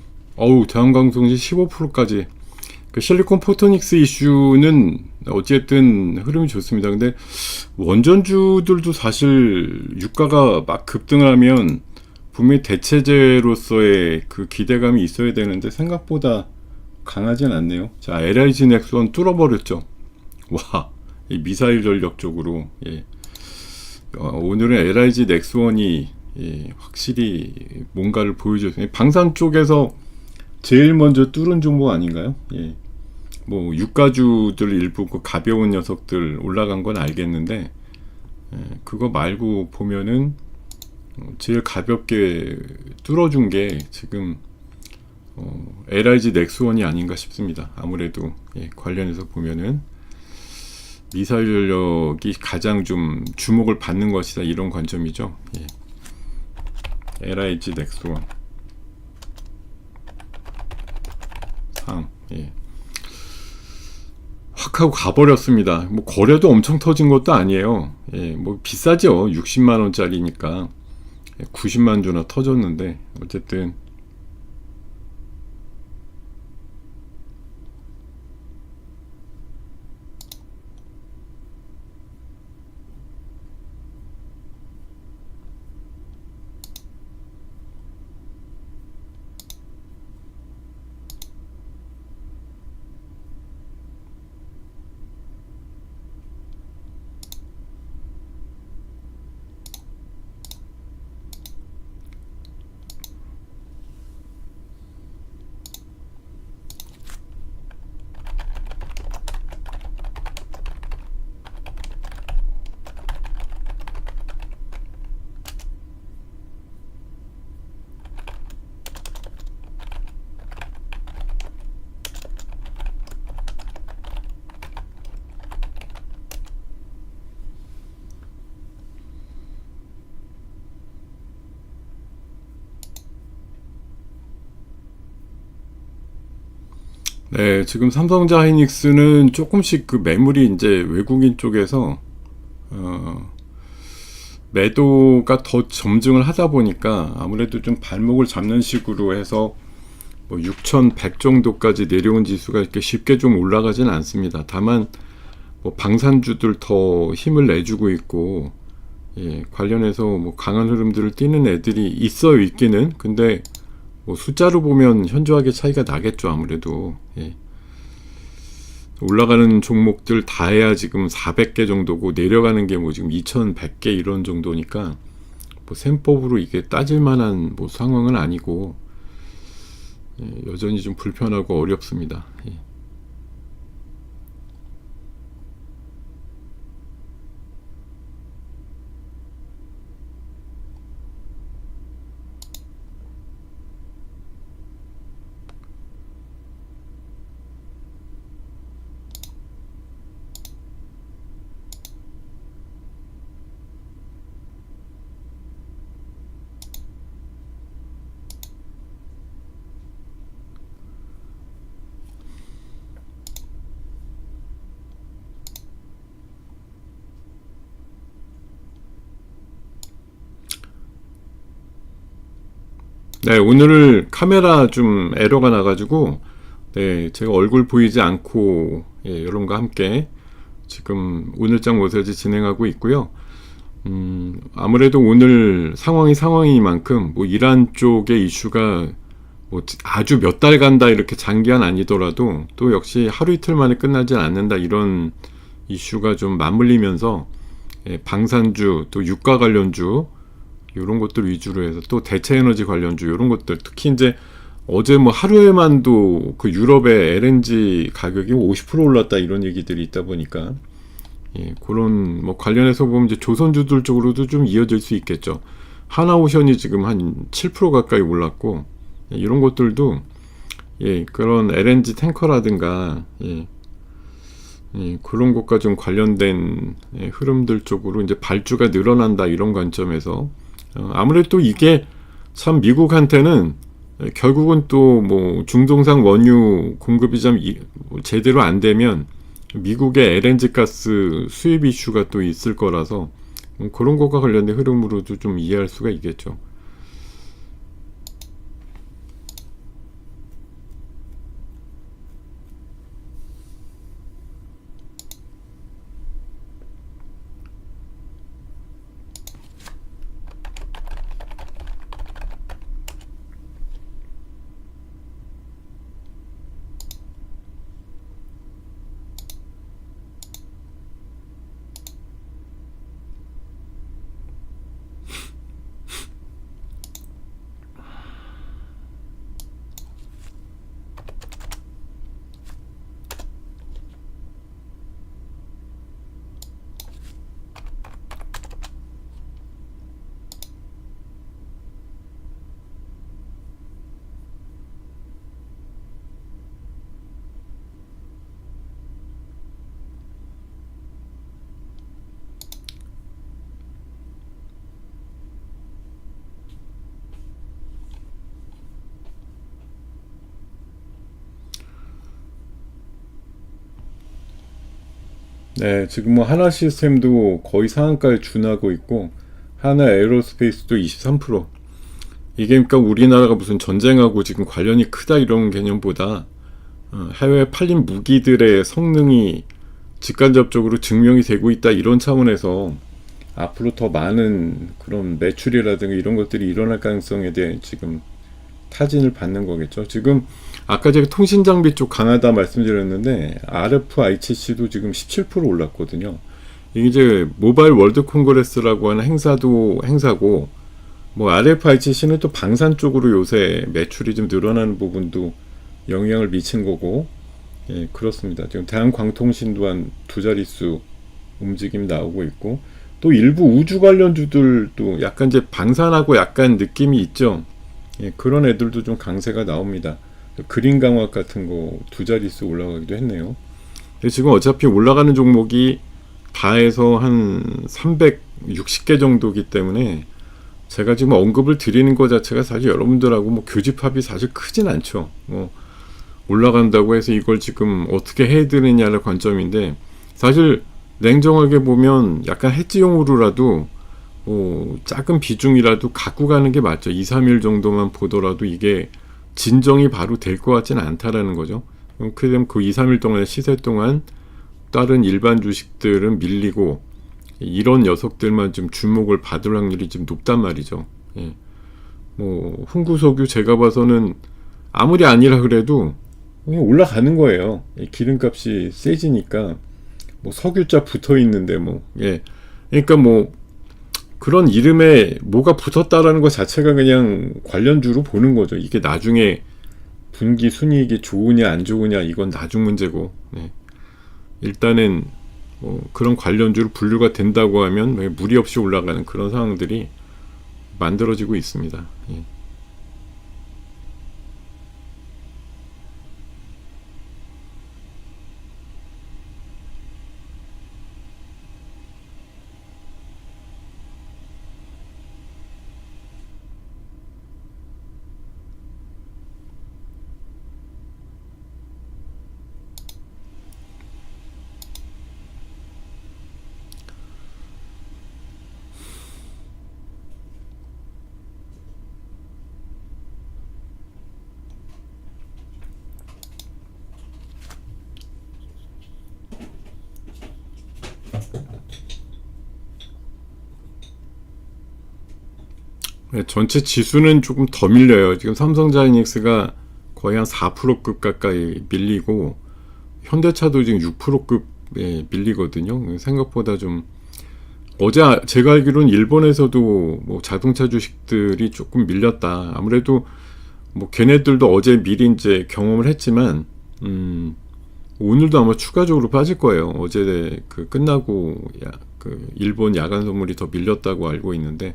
대한방송이 15%까지. 그 실리콘 포토닉스 이슈는 어쨌든 흐름이 좋습니다. 근데 원전주들도 사실 유가가 막 급등을 하면 분명히 대체제로서의 그 기대감이 있어야 되는데 생각보다 강하진 않네요. 자, LIG 넥스원 뚫어버렸죠. 와, 이 미사일 전력 쪽으로. 예. 오늘은 LIG 넥스원이 확실히 뭔가를 보여줬어요. 방산 쪽에서 제일 먼저 뚫은 종목 아닌가요? 예. 뭐 유가주들 일부 그 가벼운 녀석들 올라간 건 알겠는데 그거 말고 보면은 제일 가볍게 뚫어준 게 지금 LIG 넥스원이 아닌가 싶습니다. 아무래도 관련해서 보면은 미사일 전력이 가장 좀 주목을 받는 것이다 이런 관점이죠. LIG 넥스원 3 확 하고 가버렸습니다. 뭐 거래도 엄청 터진 것도 아니에요. 뭐 비싸죠. 60만 원짜리니까 90만 주나 터졌는데 어쨌든 네, 지금 삼성자 하이닉스는 조금씩 그 매물이 이제 외국인 쪽에서 매도가 더 점증을 하다 보니까 아무래도 좀 발목을 잡는 식으로 해서 뭐 6,100 정도까지 내려온 지수가 이렇게 쉽게 좀 올라가진 않습니다. 다만 뭐 방산주들 더 힘을 내주고 있고 관련해서 뭐 강한 흐름들을 띠는 애들이 있어요, 있기는. 근데 뭐 숫자로 보면 현저하게 차이가 나겠죠, 아무래도. 올라가는 종목들 다 해야 지금 400개 정도고 내려가는 게 뭐 지금 2100개 이런 정도니까 뭐 셈법으로 이게 따질 만한 뭐 상황은 아니고 여전히 좀 불편하고 어렵습니다. 네, 오늘 카메라 좀 에러가 나가지고 제가 얼굴 보이지 않고 여러분과 함께 지금 오늘장 모세지 진행하고 있고요. 아무래도 오늘 상황이 상황이니만큼 뭐 이란 쪽의 이슈가 뭐 아주 몇 달 간다 이렇게 장기간 아니더라도 또 역시 하루 이틀 만에 끝나지 않는다 이런 이슈가 좀 맞물리면서 방산주 또 유가 관련주 이런 것들 위주로 해서 또 대체에너지 관련주 이런 것들 특히 이제 어제 뭐 하루에만도 그 유럽의 LNG 가격이 50% 올랐다 이런 얘기들이 있다 보니까 그런 뭐 관련해서 보면 이제 조선주들 쪽으로도 좀 이어질 수 있겠죠. 하나오션이 지금 한 7% 가까이 올랐고 이런 것들도 그런 LNG 탱커라든가 그런 것과 좀 관련된 흐름들 쪽으로 이제 발주가 늘어난다 이런 관점에서 아무래도 이게 참 미국한테는 결국은 또 뭐 중동산 원유 공급이 좀 제대로 안 되면 미국의 LNG 가스 수입 이슈가 또 있을 거라서 그런 것과 관련된 흐름으로도 좀 이해할 수가 있겠죠. 네, 지금 뭐 하나 시스템도 거의 상한가에 준하고 있고 하나 에어로스페이스도 23%. 이게 그러니까 우리나라가 무슨 전쟁하고 지금 관련이 크다 이런 개념보다 해외에 팔린 무기들의 성능이 직간접적으로 증명이 되고 있다 이런 차원에서 앞으로 더 많은 그런 매출이라든가 이런 것들이 일어날 가능성에 대해 지금 타진을 받는 거겠죠. 지금 아까 제가 통신 장비 쪽 강하다 말씀드렸는데 RFICC도 지금 17% 올랐거든요. 이게 이제 모바일 월드 콩그레스라고 하는 행사고 뭐 RFICC는 또 방산 쪽으로 요새 매출이 좀 늘어나는 부분도 영향을 미친 거고, 예, 그렇습니다. 지금 대한광통신도 한 두 자릿수 움직임 나오고 있고, 또 일부 우주 관련주들도 약간 이제 방산하고 약간 느낌이 있죠. 예, 그런 애들도 좀 강세가 나옵니다. 그린 강화 같은 거 두 자릿수 올라가기도 했네요. 지금 어차피 올라가는 종목이 다 해서 한 360개 정도기 때문에 제가 지금 언급을 드리는 것 자체가 사실 여러분들하고 뭐 교집합이 사실 크진 않죠. 뭐 올라간다고 해서 이걸 지금 어떻게 해야 되느냐의 관점인데, 사실 냉정하게 보면 약간 해지용으로라도 작은 비중이라도 갖고 가는 게 맞죠. 2, 3일 정도만 보더라도 이게 진정이 바로 될 것 같지는 않다라는 거죠. 그렇게 되면 그 2, 3일 동안의 시세 동안 다른 일반 주식들은 밀리고 이런 녀석들만 좀 주목을 받을 확률이 좀 높단 말이죠. 예. 뭐 흥구석유 제가 봐서는 아무리 아니라 그래도 그냥 올라가는 거예요. 기름값이 세지니까 뭐 석유자 붙어 있는데 뭐, 예. 그러니까 뭐 그런 이름에 뭐가 붙었다라는 것 자체가 그냥 관련주로 보는 거죠. 이게 나중에 분기 순이익이 좋으냐 안 좋으냐 이건 나중 문제고, 예. 일단은 그런 관련주로 분류가 된다고 하면 무리 없이 올라가는 그런 상황들이 만들어지고 있습니다. 예. 네, 전체 지수는 조금 더 밀려요. 지금 삼성자이닉스가 거의 한 4%급 가까이 밀리고 현대차도 지금 6%급에 밀리거든요. 생각보다 좀 어제 제가 알기로는 일본에서도 뭐 자동차 주식들이 조금 밀렸다. 아무래도 뭐 걔네들도 어제 미리 이제 경험을 했지만 오늘도 아마 추가적으로 빠질 거예요. 어제 그 끝나고 그 일본 야간 선물이 더 밀렸다고 알고 있는데,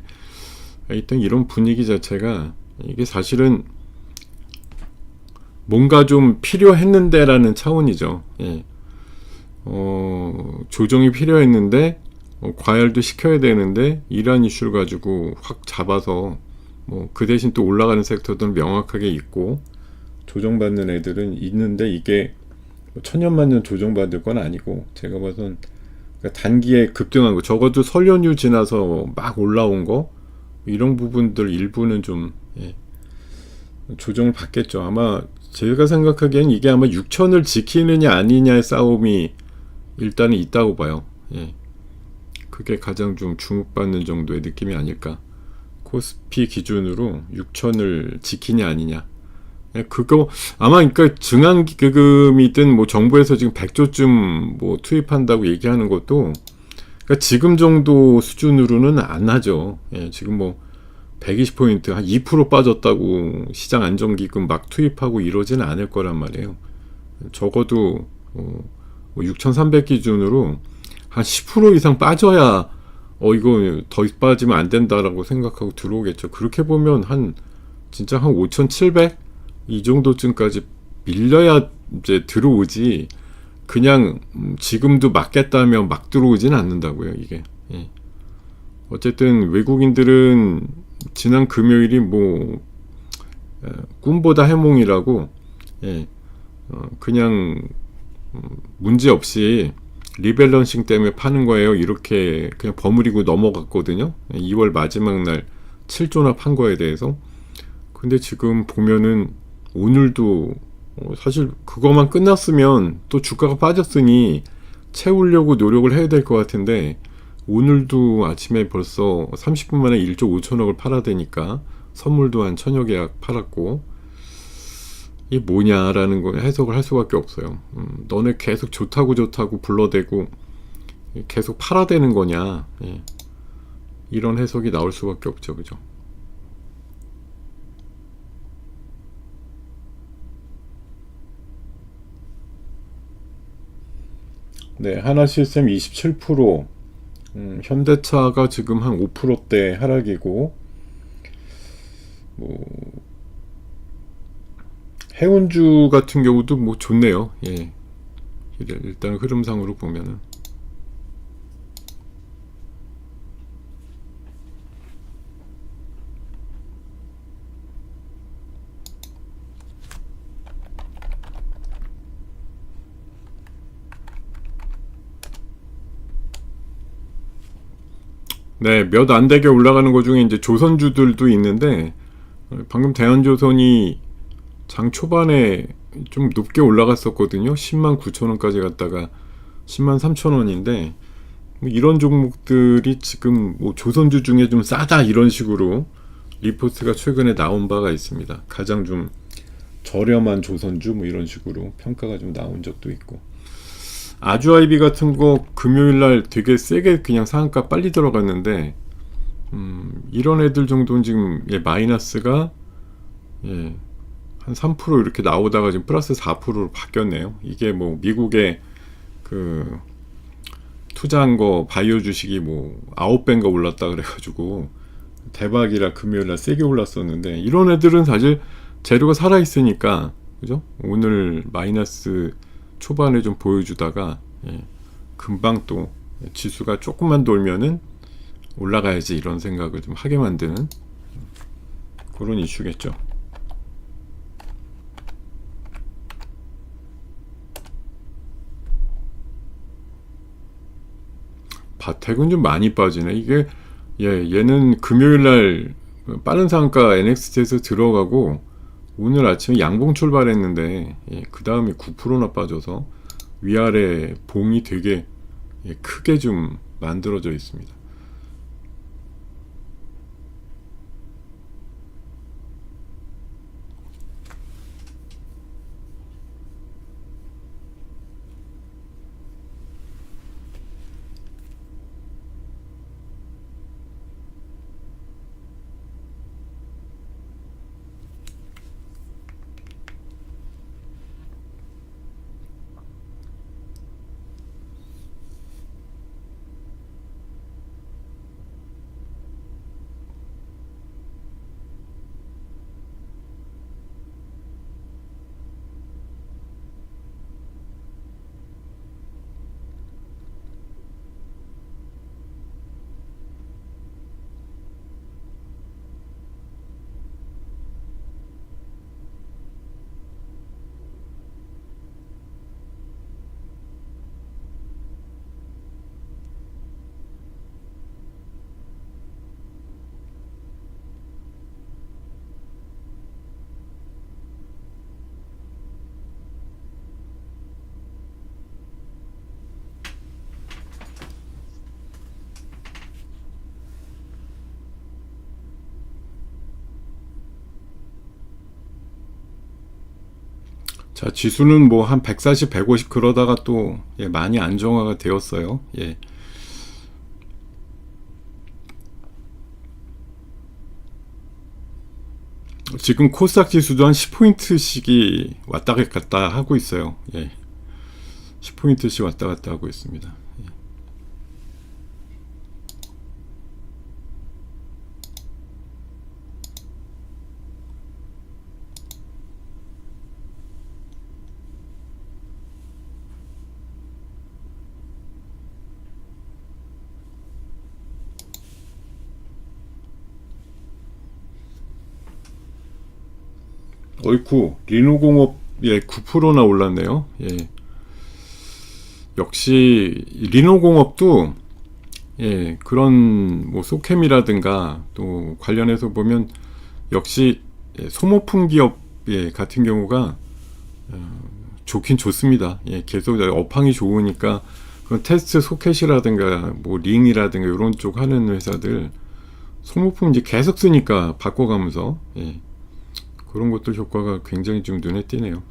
하여튼 이런 분위기 자체가 이게 사실은 뭔가 좀 필요했는데라는 차원이죠. 예. 조정이 필요했는데 과열도 시켜야 되는데 이러한 이슈를 가지고 확 잡아서 뭐 그 대신 또 올라가는 섹터들은 명확하게 있고 조정받는 애들은 있는데, 이게 천년만년 조정받을 건 아니고 제가 봐선 그러니까 단기에 급등한 거, 적어도 설 연휴 지나서 막 올라온 거 이런 부분들 일부는 좀, 예, 조정을 받겠죠. 아마 제가 생각하기엔 이게 아마 6천을 지키느냐 아니냐의 싸움이 일단은 있다고 봐요. 예. 그게 가장 좀 주목받는 정도의 느낌이 아닐까. 코스피 기준으로 6천을 지키냐 아니냐. 예, 그거 아마 그러니까 증안기금이든 뭐 정부에서 지금 100조쯤 뭐 투입한다고 얘기하는 것도 그러니까 지금 정도 수준으로는 안 하죠. 예, 지금 뭐 120포인트 한 2% 빠졌다고 시장 안정기금 막 투입하고 이러지는 않을 거란 말이에요. 적어도 뭐 6,300 기준으로 한 10% 이상 빠져야 이거 더 빠지면 안 된다라고 생각하고 들어오겠죠. 그렇게 보면 진짜 한 5,700 이 정도쯤까지 밀려야 이제 들어오지, 그냥 지금도 맞겠다면 막 들어오진 않는다고요, 이게. 예. 어쨌든 외국인들은 지난 금요일이 뭐 꿈보다 해몽이라고, 예, 그냥 문제 없이 리밸런싱 때문에 파는 거예요. 이렇게 그냥 버무리고 넘어갔거든요. 2월 마지막 날 7조나 판 거에 대해서. 근데 지금 보면은 오늘도 사실 그거만 끝났으면 또 주가가 빠졌으니 채우려고 노력을 해야 될 것 같은데, 오늘도 아침에 벌써 30분 만에 1조 5천억을 팔아대니까 선물도 한 1000여 계약 팔았고, 이게 뭐냐라는 거 해석을 할 수밖에 없어요. 너네 계속 좋다고 불러대고 계속 팔아대는 거냐, 예. 이런 해석이 나올 수밖에 없죠, 그죠? 네, 하나시스템 27%, 현대차가 지금 한 5%대 하락이고, 뭐 해운주 같은 경우도 뭐 좋네요. 예, 일단 흐름상으로 보면은. 네, 몇 안 되게 올라가는 것 중에 이제 조선주들도 있는데, 방금 대한조선이 장 초반에 좀 높게 올라갔었거든요. 10만 9천 원까지 갔다가 10만 3천 원인데, 뭐 이런 종목들이 지금 뭐 조선주 중에 좀 싸다 이런 식으로 리포트가 최근에 나온 바가 있습니다. 가장 좀 저렴한 조선주 뭐 이런 식으로 평가가 좀 나온 적도 있고. 아주아이비 같은 거 금요일날 되게 세게 그냥 상한가 빨리 들어갔는데, 이런 애들 정도는 지금 마이너스가 한 3% 이렇게 나오다가 지금 플러스 4%로 바뀌었네요. 이게 뭐 미국의 그 투자한 거 바이오 주식이 뭐 9배인가 올랐다 그래가지고 대박이라 금요일날 세게 올랐었는데, 이런 애들은 사실 재료가 살아있으니까, 그죠? 오늘 마이너스 초반에 좀 보여주다가 금방 또 지수가 조금만 돌면은 올라가야지 이런 생각을 좀 하게 만드는 그런 이슈겠죠. 바텍은 좀 많이 빠지네. 이게 얘는 금요일날 빠른 상한가 NXT에서 들어가고 오늘 아침에 양봉 출발했는데, 그 다음에 9%나 빠져서 위아래 봉이 되게 크게 좀 만들어져 있습니다. 자, 지수는 뭐 한 140, 150 그러다가 또 많이 안정화가 되었어요. 지금 코스닥 지수도 한 10포인트씩이 왔다 갔다 하고 있어요. 10포인트씩 왔다 갔다 하고 있습니다. 어이쿠, 리노공업 9%나 올랐네요. 역시 리노공업도 그런 뭐 소캠이라든가 또 관련해서 보면 역시 소모품 기업 같은 경우가 좋긴 좋습니다. 계속 업황이 좋으니까 그런 테스트 소켓이라든가 뭐 링이라든가 이런 쪽 하는 회사들 소모품 이제 계속 쓰니까 바꿔가면서 그런 것들 효과가 굉장히 좀 눈에 띄네요.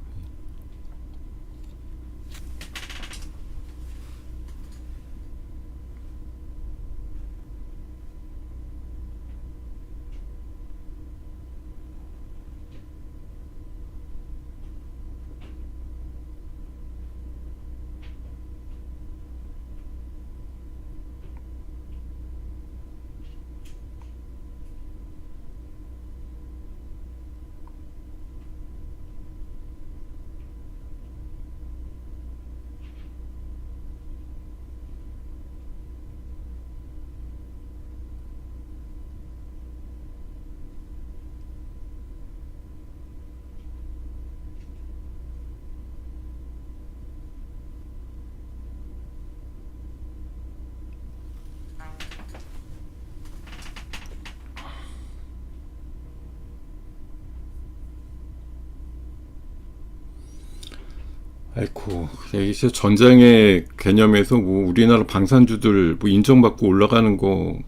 아이고, 이게 전장의 개념에서 뭐 우리나라 방산주들 뭐 인정받고 올라가는 거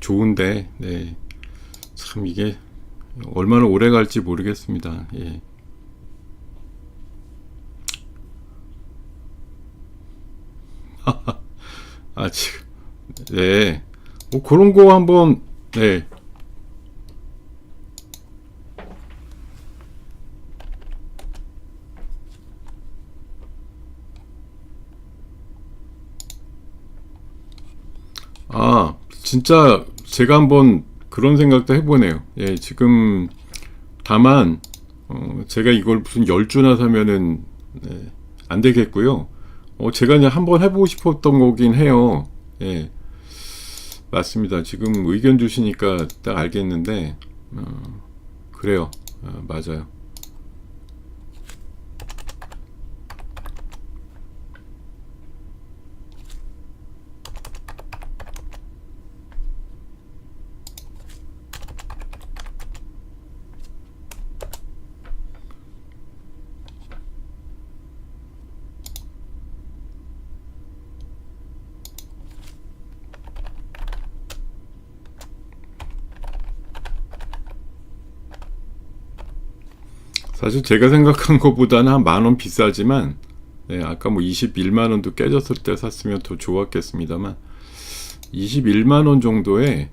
좋은데 참 이게 얼마나 오래 갈지 모르겠습니다. 지금 뭐 그런 거 한번 진짜 제가 한번 그런 생각도 해보네요. 지금 다만 제가 이걸 무슨 10주나 사면은 안 되겠고요. 제가 그냥 한번 해보고 싶었던 거긴 해요. 맞습니다. 지금 의견 주시니까 딱 알겠는데 그래요. 맞아요. 사실 제가 생각한 것보다는 한 10,000원 비싸지만 아까 뭐 21만원도 깨졌을 때 샀으면 더 좋았겠습니다만 21만원 정도에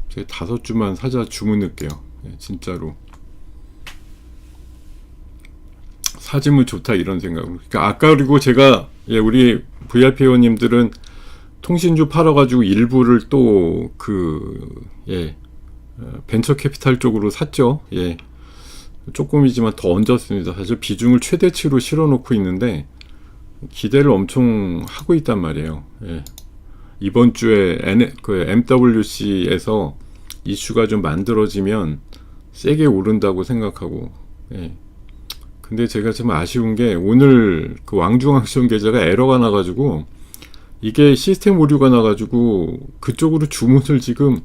제가 5주만 사자 주문할게요. 진짜로 사지면 좋다 이런 생각으로. 그러니까 아까 그리고 제가 우리 VIP 회원님들은 통신주 팔아가지고 일부를 또 벤처 캐피탈 쪽으로 샀죠. 조금이지만 더 얹었습니다. 사실 비중을 최대치로 실어놓고 있는데 기대를 엄청 하고 있단 말이에요. 이번 주에 MWC에서 이슈가 좀 만들어지면 세게 오른다고 생각하고 근데 제가 좀 아쉬운 게 오늘 그 왕중앙시험 계좌가 에러가 나가지고 이게 시스템 오류가 나가지고 그쪽으로 주문을 지금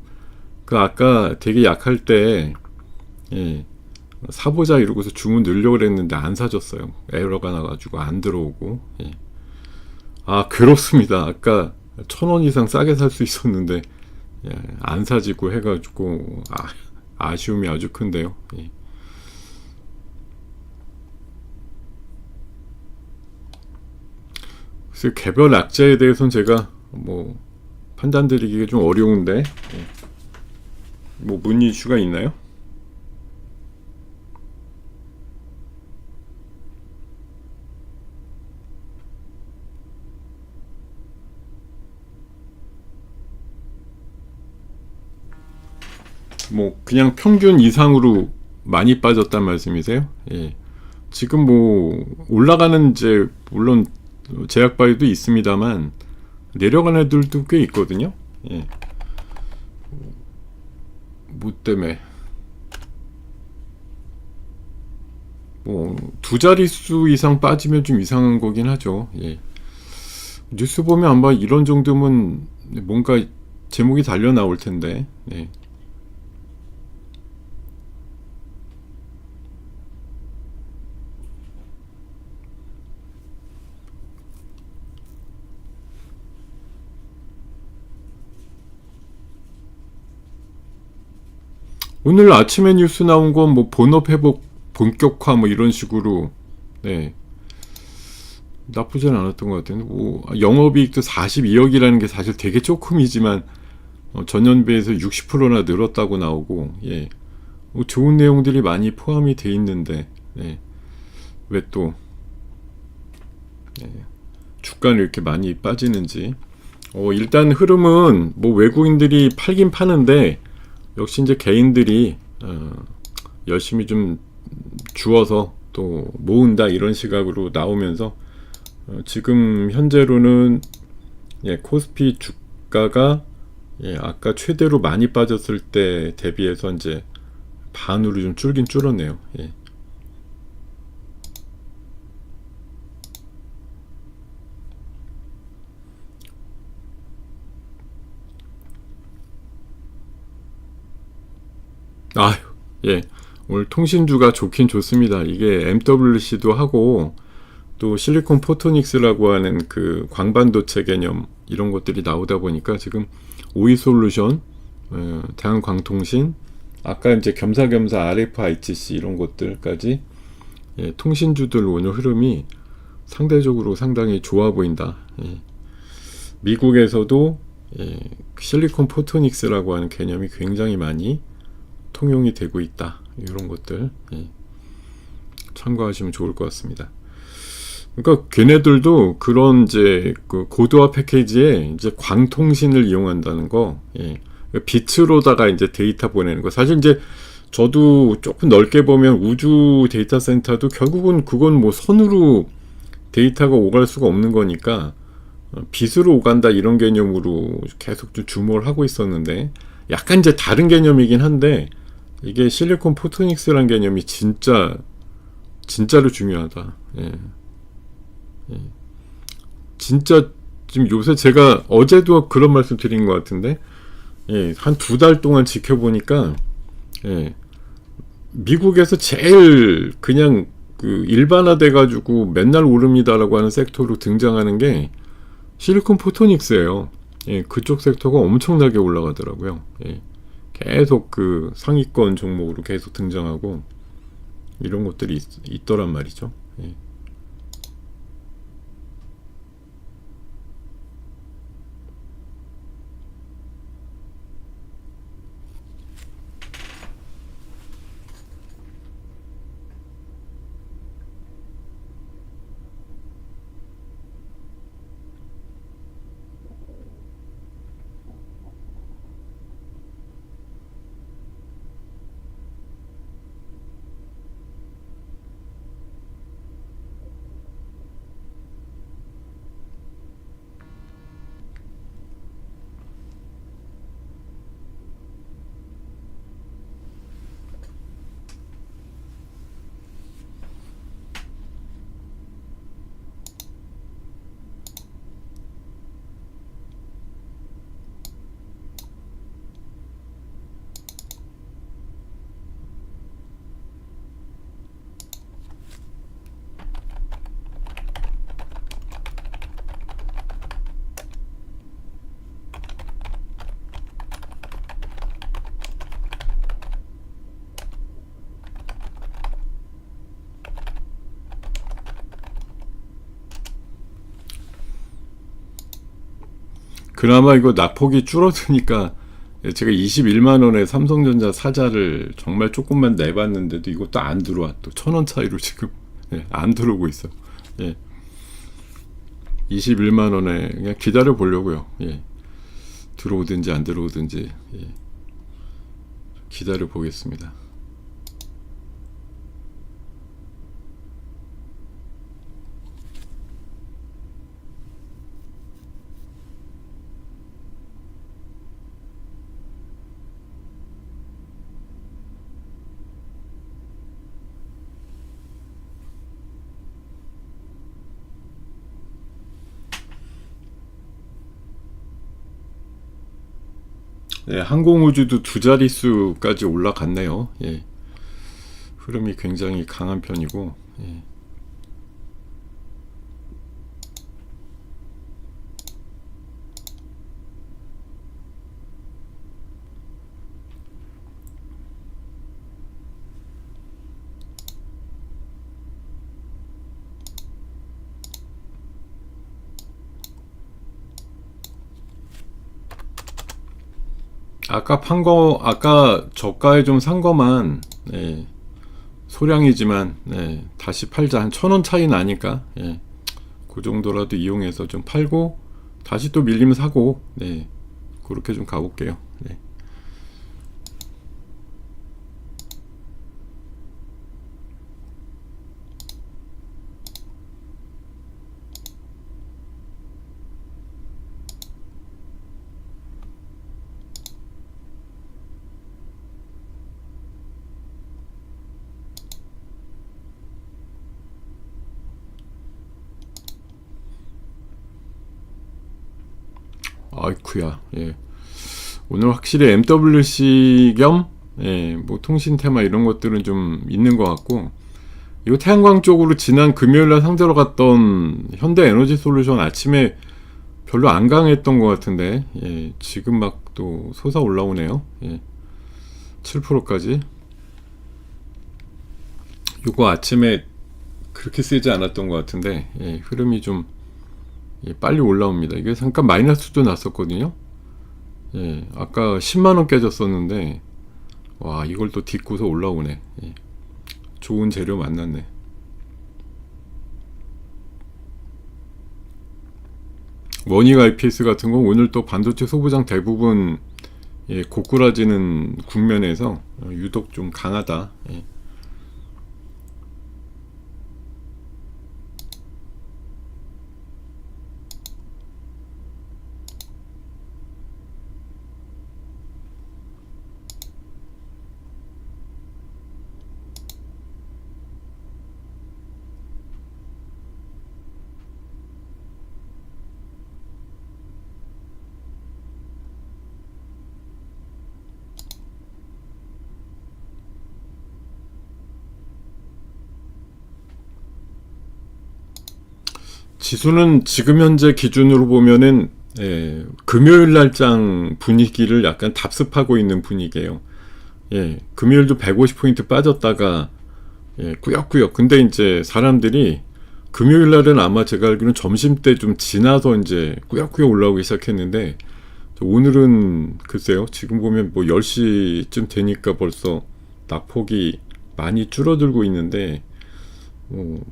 아까 되게 약할 때 사보자 이러고서 주문 넣으려고 그랬는데 안 사줬어요. 에러가 나가지고 안 들어오고. 괴롭습니다. 아까 1,000원 이상 싸게 살 수 있었는데 안 사지고 해가지고 아쉬움이 아주 큰데요. 그래서 개별 악재에 대해서는 제가 뭐 판단드리기가 좀 어려운데 뭐 문의 이슈가 있나요? 뭐 그냥 평균 이상으로 많이 빠졌단 말씀이세요? 지금 뭐 올라가는 이제 물론 제약 바이도 있습니다만 내려가는 애들도 꽤 있거든요. 뭐 때문에 뭐 두 자릿수 이상 빠지면 좀 이상한 거긴 하죠. 예. 뉴스 보면 아마 이런 정도면 뭔가 제목이 달려 나올 텐데. 예. 오늘 아침에 뉴스 나온 건 뭐 본업 회복 본격화 뭐 이런 식으로, 네, 나쁘진 않았던 것 같아요. 뭐 영업이익도 42억이라는 게 사실 되게 조금이지만 전년비해서 60%나 늘었다고 나오고, 예, 뭐 좋은 내용들이 많이 포함이 돼 있는데, 예, 왜 또 주가는 이렇게 많이 빠지는지. 일단 흐름은 뭐 외국인들이 팔긴 파는데 역시 이제 개인들이 열심히 좀 주어서 또 모은다 이런 시각으로 나오면서 지금 현재로는, 예, 코스피 주가가, 예, 아까 최대로 많이 빠졌을 때 대비해서 이제 반으로 좀 줄긴 줄었네요. 예. 아유, 예. 오늘 통신주가 좋긴 좋습니다. 이게 MWC도 하고 또 실리콘 포토닉스라고 하는 그 광반도체 개념 이런 것들이 나오다 보니까 지금 오이솔루션, 대한광통신, 아까 이제 겸사겸사 RFITC 이런 것들까지, 예, 통신주들 오늘 흐름이 상대적으로 상당히 좋아 보인다. 예. 미국에서도, 예, 실리콘 포토닉스라고 하는 개념이 굉장히 많이 통용이 되고 있다. 이런 것들, 예, 참고하시면 좋을 것 같습니다. 그러니까 걔네들도 그런 이제 그 고도화 패키지에 이제 광통신을 이용한다는 거, 예, 빛으로다가 이제 데이터 보내는 거. 사실 이제 저도 조금 넓게 보면 우주 데이터 센터도 결국은 그건 뭐 선으로 데이터가 오갈 수가 없는 거니까 빛으로 오간다 이런 개념으로 계속 좀 주목을 하고 있었는데 약간 이제 다른 개념이긴 한데 이게 실리콘 포토닉스라는 개념이 진짜로 중요하다. 예. 예. 진짜 지금 요새 제가 어제도 그런 말씀 드린 것 같은데, 예, 한 두 달 동안 지켜보니까, 예, 미국에서 제일 그냥 그 일반화돼 가지고 맨날 오릅니다라고 하는 섹터로 등장하는 게 실리콘 포토닉스예요. 예, 그쪽 섹터가 엄청나게 올라가더라고요. 예, 계속 그 상위권 종목으로 계속 등장하고 이런 것들이 있더란 말이죠. 예. 그나마 이거 낙폭이 줄어드니까, 제가 21만 원에 삼성전자 사자를 정말 조금만 내봤는데도 이것도 안 들어와. 또 1,000원 차이로 지금, 예, 안 들어오고 있어. 예, 21만 원에 그냥 기다려 보려고요. 예, 들어오든지 안 들어오든지, 예, 기다려 보겠습니다. 예, 항공우주도 두 자릿수까지 올라갔네요. 예, 흐름이 굉장히 강한 편이고. 예. 아까 저가에 좀 산 거만, 예, 소량이지만, 예, 다시 팔자. 한 1,000원 차이 나니까, 예, 그 정도라도 이용해서 좀 팔고, 다시 또 밀리면 사고, 네, 그렇게 좀 가볼게요. 네. 아이쿠야, 예. 오늘 확실히 MWC 겸, 예, 뭐 통신 테마 이런 것들은 좀 있는 것 같고, 이 태양광 쪽으로 지난 금요일날 상대로 갔던 현대에너지솔루션 아침에 별로 안 강했던 것 같은데, 예, 지금 막 또 솟아 올라오네요. 예, 7%까지. 요거 아침에 그렇게 세지 않았던 것 같은데, 예, 흐름이 좀, 예, 빨리 올라옵니다. 이게 잠깐 마이너스도 났었거든요. 예, 아까 10만원 깨졌었는데, 와, 이걸 또 딛고서 올라오네. 예, 좋은 재료 만났네. 원익 IPS 같은 건 오늘 또 반도체 소부장 대부분, 예, 고꾸라지는 국면에서 유독 좀 강하다. 예. 지수는 지금 현재 기준으로 보면은, 예, 금요일 날장 분위기를 약간 답습하고 있는 분위기예요. 예, 금요일도 150포인트 빠졌다가, 예, 꾸역꾸역. 근데 이제 사람들이 금요일 날은 아마 제가 알기로는 점심때 좀 지나서 이제 꾸역꾸역 올라오기 시작했는데, 오늘은 글쎄요, 지금 보면 뭐 10시쯤 되니까 벌써 낙폭이 많이 줄어들고 있는데, 뭐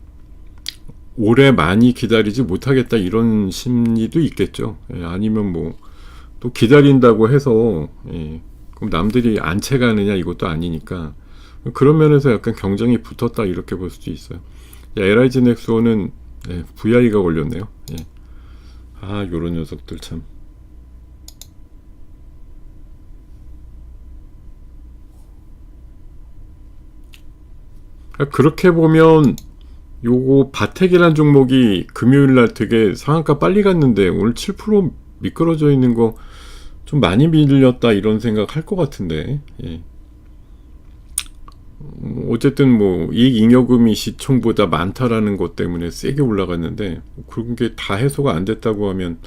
오래 많이 기다리지 못하겠다 이런 심리도 있겠죠. 예, 아니면 뭐 또 기다린다고 해서, 예, 그럼 남들이 안 채가느냐 이것도 아니니까, 그런 면에서 약간 경쟁이 붙었다 이렇게 볼 수도 있어요. LIG 넥스원은, 예, VI가 걸렸네요. 예. 아, 요런 녀석들 참. 그렇게 보면 요거 바텍이란 종목이 금요일날 되게 상한가 빨리 갔는데 오늘 7% 미끄러져 있는 거 좀 많이 밀렸다 이런 생각 할 것 같은데, 예. 어쨌든 뭐 이익 잉여금이 시총보다 많다라는 것 때문에 세게 올라갔는데, 그런 게 다 해소가 안 됐다고 하면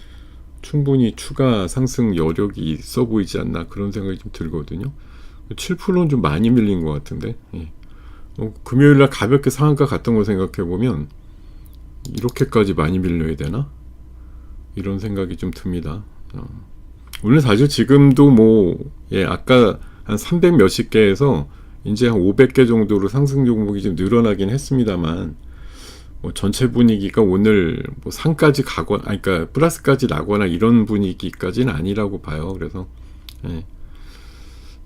충분히 추가 상승 여력이 있어 보이지 않나 그런 생각이 좀 들거든요. 7%는 좀 많이 밀린 것 같은데, 예. 금요일날 가볍게 상한가 갔던 거 생각해보면 이렇게까지 많이 밀려야 되나? 이런 생각이 좀 듭니다. 오늘 사실 지금도 뭐, 예, 아까 한 300 몇십 개에서 이제 한 500개 정도로 상승 종목이 좀 늘어나긴 했습니다만, 뭐 전체 분위기가 오늘 뭐 상까지 가거나, 아니, 그러니까 플러스까지 나거나 이런 분위기까지는 아니라고 봐요. 그래서, 예,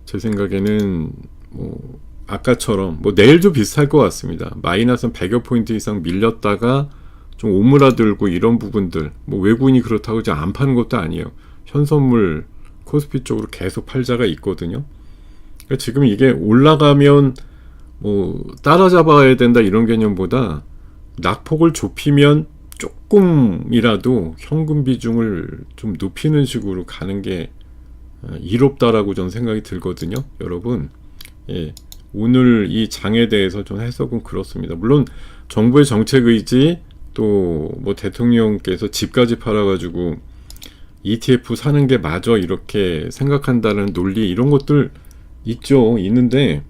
제 생각에는 뭐 아까처럼 뭐 내일도 비슷할 것 같습니다. 마이너스 100여 포인트 이상 밀렸다가 좀 오므라들고 이런 부분들, 뭐 외국인이 그렇다고 이제 안 파는 것도 아니에요. 현선물 코스피 쪽으로 계속 팔자가 있거든요. 그러니까 지금 이게 올라가면 뭐 따라잡아야 된다 이런 개념보다 낙폭을 좁히면 조금이라도 현금 비중을 좀 높이는 식으로 가는 게, 이롭다라고 저는 생각이 들거든요. 여러분, 예, 오늘 이 장에 대해서 좀 해석은 그렇습니다. 물론 정부의 정책 의지 또 뭐 대통령께서 집까지 팔아가지고 ETF 사는 게 맞아 이렇게 생각한다는 논리 이런 것들 있죠. 있는데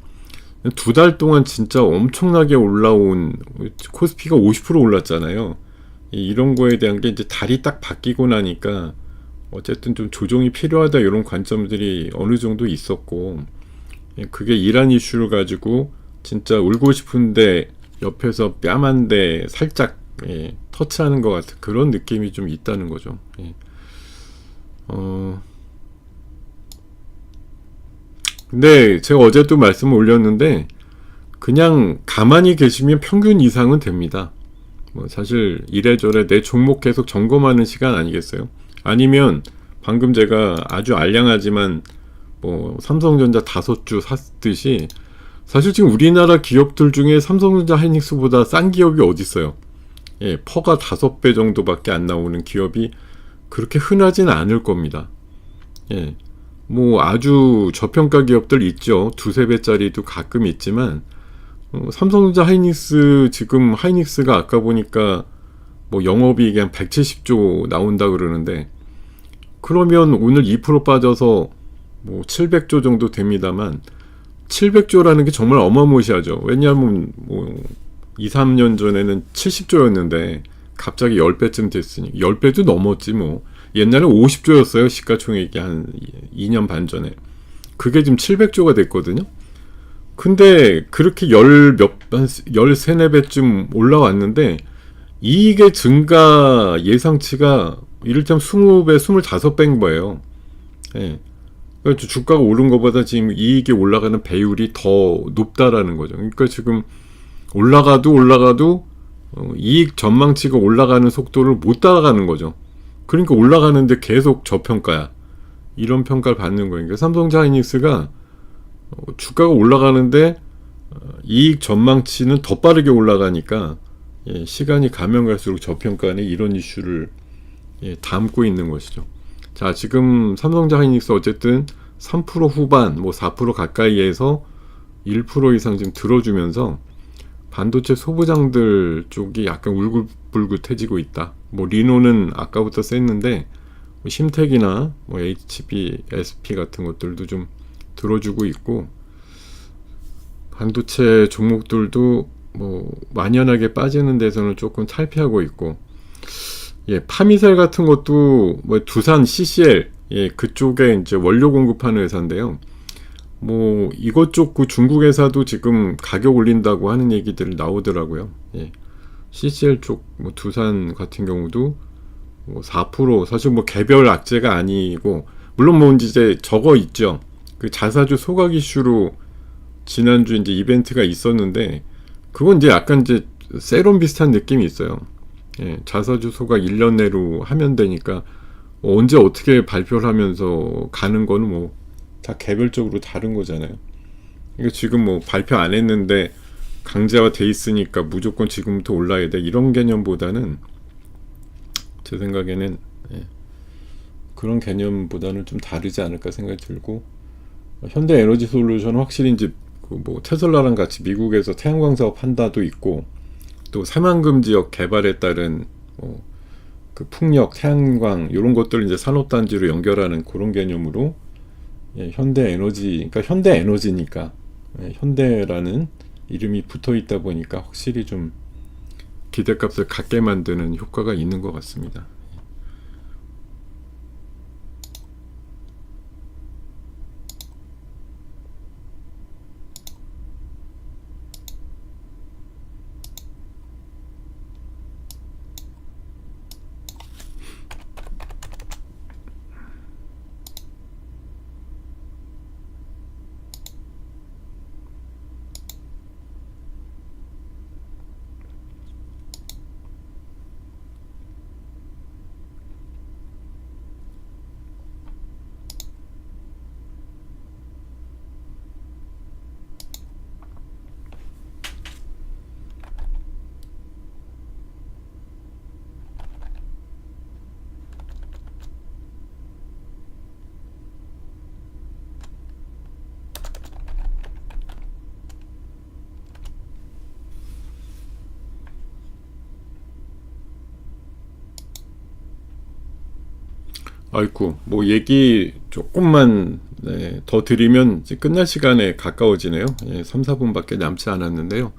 두 달 동안 진짜 엄청나게 올라온 코스피가 50% 올랐잖아요. 이런 거에 대한 게 이제 달이 딱 바뀌고 나니까 어쨌든 좀 조정이 필요하다 이런 관점들이 어느 정도 있었고, 그게 이란 이슈를 가지고 진짜 울고 싶은데 옆에서 뺨 한 대 살짝 터치하는 것 같은 그런 느낌이 좀 있다는 거죠. 근데 제가 어제도 말씀을 올렸는데 그냥 가만히 계시면 평균 이상은 됩니다. 뭐 사실 이래저래 내 종목 계속 점검하는 시간 아니겠어요? 아니면 방금 제가 아주 알량하지만 뭐 삼성전자 5주 샀듯이 사실 지금 우리나라 기업들 중에 삼성전자 하이닉스보다 싼 기업이 어디 있어요? 퍼가 5배 정도밖에 안 나오는 기업이 그렇게 흔하진 않을 겁니다. 뭐 아주 저평가 기업들 있죠. 2~3배짜리도 가끔 있지만 삼성전자 하이닉스 지금 하이닉스가 아까 보니까 뭐 영업이익이 한 170조 나온다 그러는데 그러면 오늘 2% 빠져서 뭐 700조 정도 됩니다만 700조라는 게 정말 어마무시하죠. 왜냐하면 뭐 2~3년 전에는 70조였는데 갑자기 10배쯤 됐으니 10배도 넘었지 뭐. 옛날에 50조였어요. 시가총액이 한 2년 반 전에. 그게 지금 700조가 됐거든요. 근데 그렇게 13~4배쯤 올라왔는데 이익의 증가 예상치가 이를테면 20배, 25배인 거예요. 그러니까 주가가 오른 것보다 지금 이익이 올라가는 배율이 더 높다라는 거죠. 그러니까 지금 올라가도 이익 전망치가 올라가는 속도를 못 따라가는 거죠. 그러니까 올라가는데 계속 저평가야. 이런 평가를 받는 거예요. 그러니까 삼성전자 하이닉스가 주가가 올라가는데 이익 전망치는 더 빠르게 올라가니까 시간이 가면 갈수록 저평가는 이런 이슈를 담고 있는 것이죠. 자, 지금 삼성전자 하이닉스 어쨌든 3% 후반, 뭐 4% 가까이에서 1% 이상 지금 들어주면서 반도체 소부장들 쪽이 약간 울긋불긋해지고 있다. 뭐 리노는 아까부터 셌는데 뭐 심텍이나 뭐 HBSP 같은 것들도 좀 들어주고 있고 반도체 종목들도 뭐 만연하게 빠지는 데서는 조금 탈피하고 있고 파미셀 같은 것도 뭐 두산 CCL 그쪽에 이제 원료 공급하는 회사인데요. 뭐 이것 그 중국 회사도 지금 가격 올린다고 하는 얘기들 나오더라고요. CCL 쪽 뭐 두산 같은 경우도 뭐 4% 사실 뭐 개별 악재가 아니고 물론 뭐 이제 저거 있죠. 그 자사주 소각 이슈로 지난주 이제 이벤트가 있었는데 그건 이제 약간 이제 세론 비슷한 느낌이 있어요. 자사주 소각 1년 내로 하면 되니까 언제 어떻게 발표를 하면서 가는 거는 뭐 다 개별적으로 다른 거잖아요. 그러니까 지금 뭐 발표 안 했는데 강제화 돼 있으니까 무조건 지금부터 올라야 돼 이런 개념보다는 제 생각에는 그런 개념보다는 좀 다르지 않을까 생각이 들고 현대 에너지 솔루션은 확실히 이제 뭐 테슬라랑 같이 미국에서 태양광 사업 한다도 있고 또 새만금 지역 개발에 따른 그 풍력, 태양광 이런 것들을 이제 산업단지로 연결하는 그런 개념으로 현대 에너지, 그러니까 현대 에너지니까 현대라는 이름이 붙어 있다 보니까 확실히 좀 기대값을 갖게 만드는 효과가 있는 것 같습니다. 아이고, 뭐 얘기 조금만 더 드리면 이제 끝날 시간에 가까워지네요. 3, 4분밖에 남지 않았는데요.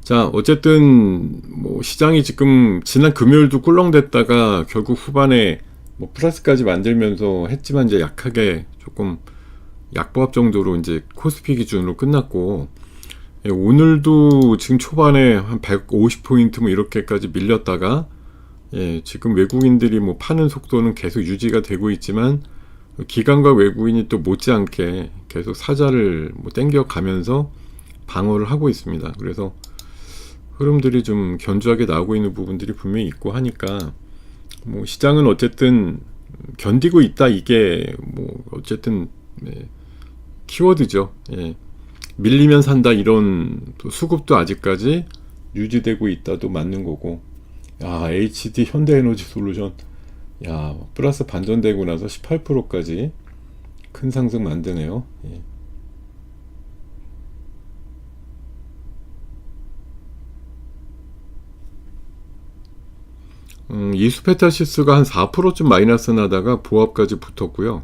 자, 어쨌든 뭐 시장이 지금 지난 금요일도 꿀렁댔다가 결국 후반에 뭐 플러스까지 만들면서 했지만 이제 약하게 조금 약보합 정도로 이제 코스피 기준으로 끝났고, 오늘도 지금 초반에 한 150포인트 뭐 이렇게까지 밀렸다가 지금 외국인들이 뭐 파는 속도는 계속 유지가 되고 있지만 기관과 외국인이 또 못지않게 계속 사자를 뭐 땡겨가면서 방어를 하고 있습니다. 그래서 흐름들이 좀 견조하게 나오고 있는 부분들이 분명히 있고 하니까 뭐 시장은 어쨌든 견디고 있다, 이게 뭐 어쨌든 키워드죠. 밀리면 산다, 이런 또 수급도 아직까지 유지되고 있다도 맞는 거고. 야, HD 현대에너지 솔루션, 야, 플러스 반전되고 나서 18%까지 큰 상승 만드네요. 이수페타시스가 한 4%쯤 마이너스 나다가 보합까지 붙었고요.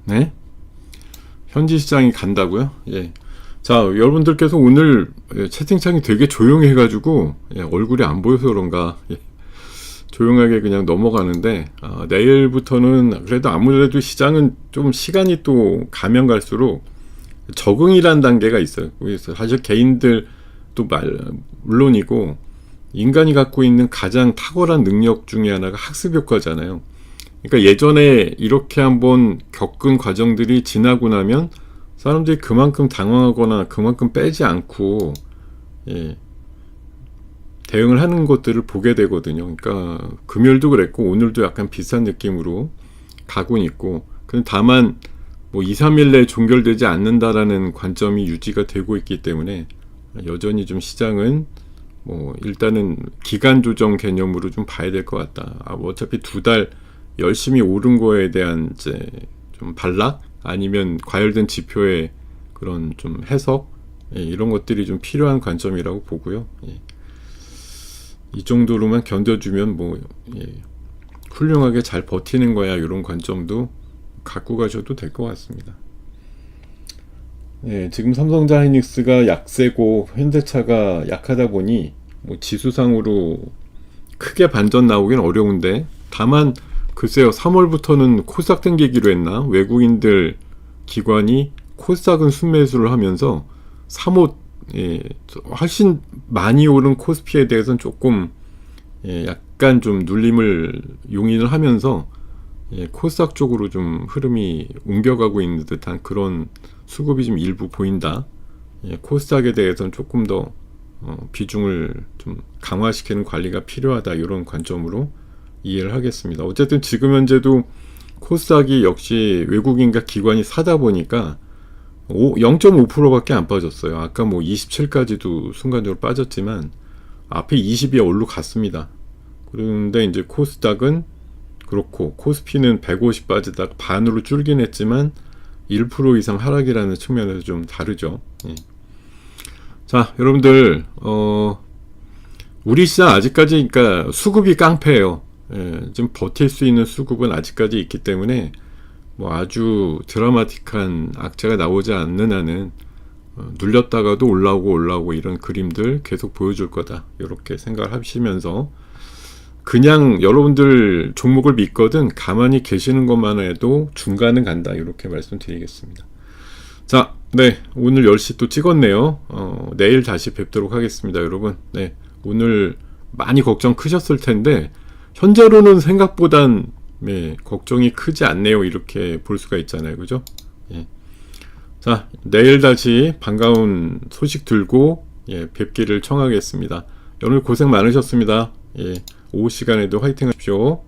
네? 현지 시장이 간다고요? 자, 여러분들께서 오늘 채팅창이 되게 조용해가지고 얼굴이 안 보여서 그런가 조용하게 그냥 넘어가는데, 내일부터는 그래도 아무래도 시장은 좀 시간이 또 가면 갈수록 적응이란 단계가 있어요. 그래서 사실 개인들도 물론이고 인간이 갖고 있는 가장 탁월한 능력 중에 하나가 학습 효과잖아요. 그러니까 예전에 이렇게 한번 겪은 과정들이 지나고 나면 사람들이 그만큼 당황하거나 그만큼 빼지 않고 대응을 하는 것들을 보게 되거든요. 그러니까 금요일도 그랬고 오늘도 약간 비슷한 느낌으로 가고 있고, 다만 뭐 2, 3일 내에 종결되지 않는다라는 관점이 유지가 되고 있기 때문에 여전히 좀 시장은 뭐 일단은 기간 조정 개념으로 좀 봐야 될 것 같다. 뭐 어차피 2달 열심히 오른 거에 대한 이제 좀 반락, 아니면 과열된 지표의 그런 좀 해석, 이런 것들이 좀 필요한 관점이라고 보고요. 이 정도로만 견뎌주면 뭐 훌륭하게 잘 버티는 거야, 이런 관점도 갖고 가셔도 될 것 같습니다. 지금 삼성전자 하이닉스가 약세고 현대차가 약하다 보니 뭐 지수상으로 크게 반전 나오긴 어려운데, 다만 글쎄요, 3월부터는 코스닥 땡기기로 했나? 외국인들 기관이 코스닥은 순매수를 하면서 3호 훨씬 많이 오른 코스피에 대해서는 조금 약간 좀 눌림을 용인을 하면서 코스닥 쪽으로 좀 흐름이 옮겨가고 있는 듯한 그런 수급이 좀 일부 보인다. 코스닥에 대해서는 조금 더 비중을 좀 강화시키는 관리가 필요하다, 이런 관점으로 이해를 하겠습니다. 어쨌든 지금 현재도 코스닥이 역시 외국인과 기관이 사다 보니까 0.5%밖에 안 빠졌어요. 아까 뭐 27까지도 순간적으로 빠졌지만 앞에 20이 올라갔습니다. 그런데 이제 코스닥은 그렇고 코스피는 150 빠지다가 반으로 줄긴 했지만 1% 이상 하락이라는 측면에서 좀 다르죠. 자, 여러분들 우리 시장 아직까지 그러니까 수급이 깡패예요. 좀 버틸 수 있는 수급은 아직까지 있기 때문에 뭐 아주 드라마틱한 악재가 나오지 않는 한은 눌렸다가도 올라오고 이런 그림들 계속 보여줄 거다, 이렇게 생각을 하시면서 그냥 여러분들 종목을 믿거든 가만히 계시는 것만 해도 중간은 간다, 이렇게 말씀드리겠습니다. 자, 네, 오늘 10시 또 찍었네요. 내일 다시 뵙도록 하겠습니다, 여러분. 네, 오늘 많이 걱정 크셨을 텐데 현재로는 생각보단 네, 걱정이 크지 않네요. 이렇게 볼 수가 있잖아요, 그죠? 예. 자, 내일 다시 반가운 소식 들고 예, 뵙기를 청하겠습니다. 오늘 고생 많으셨습니다. 예, 오후 시간에도 화이팅 하십시오.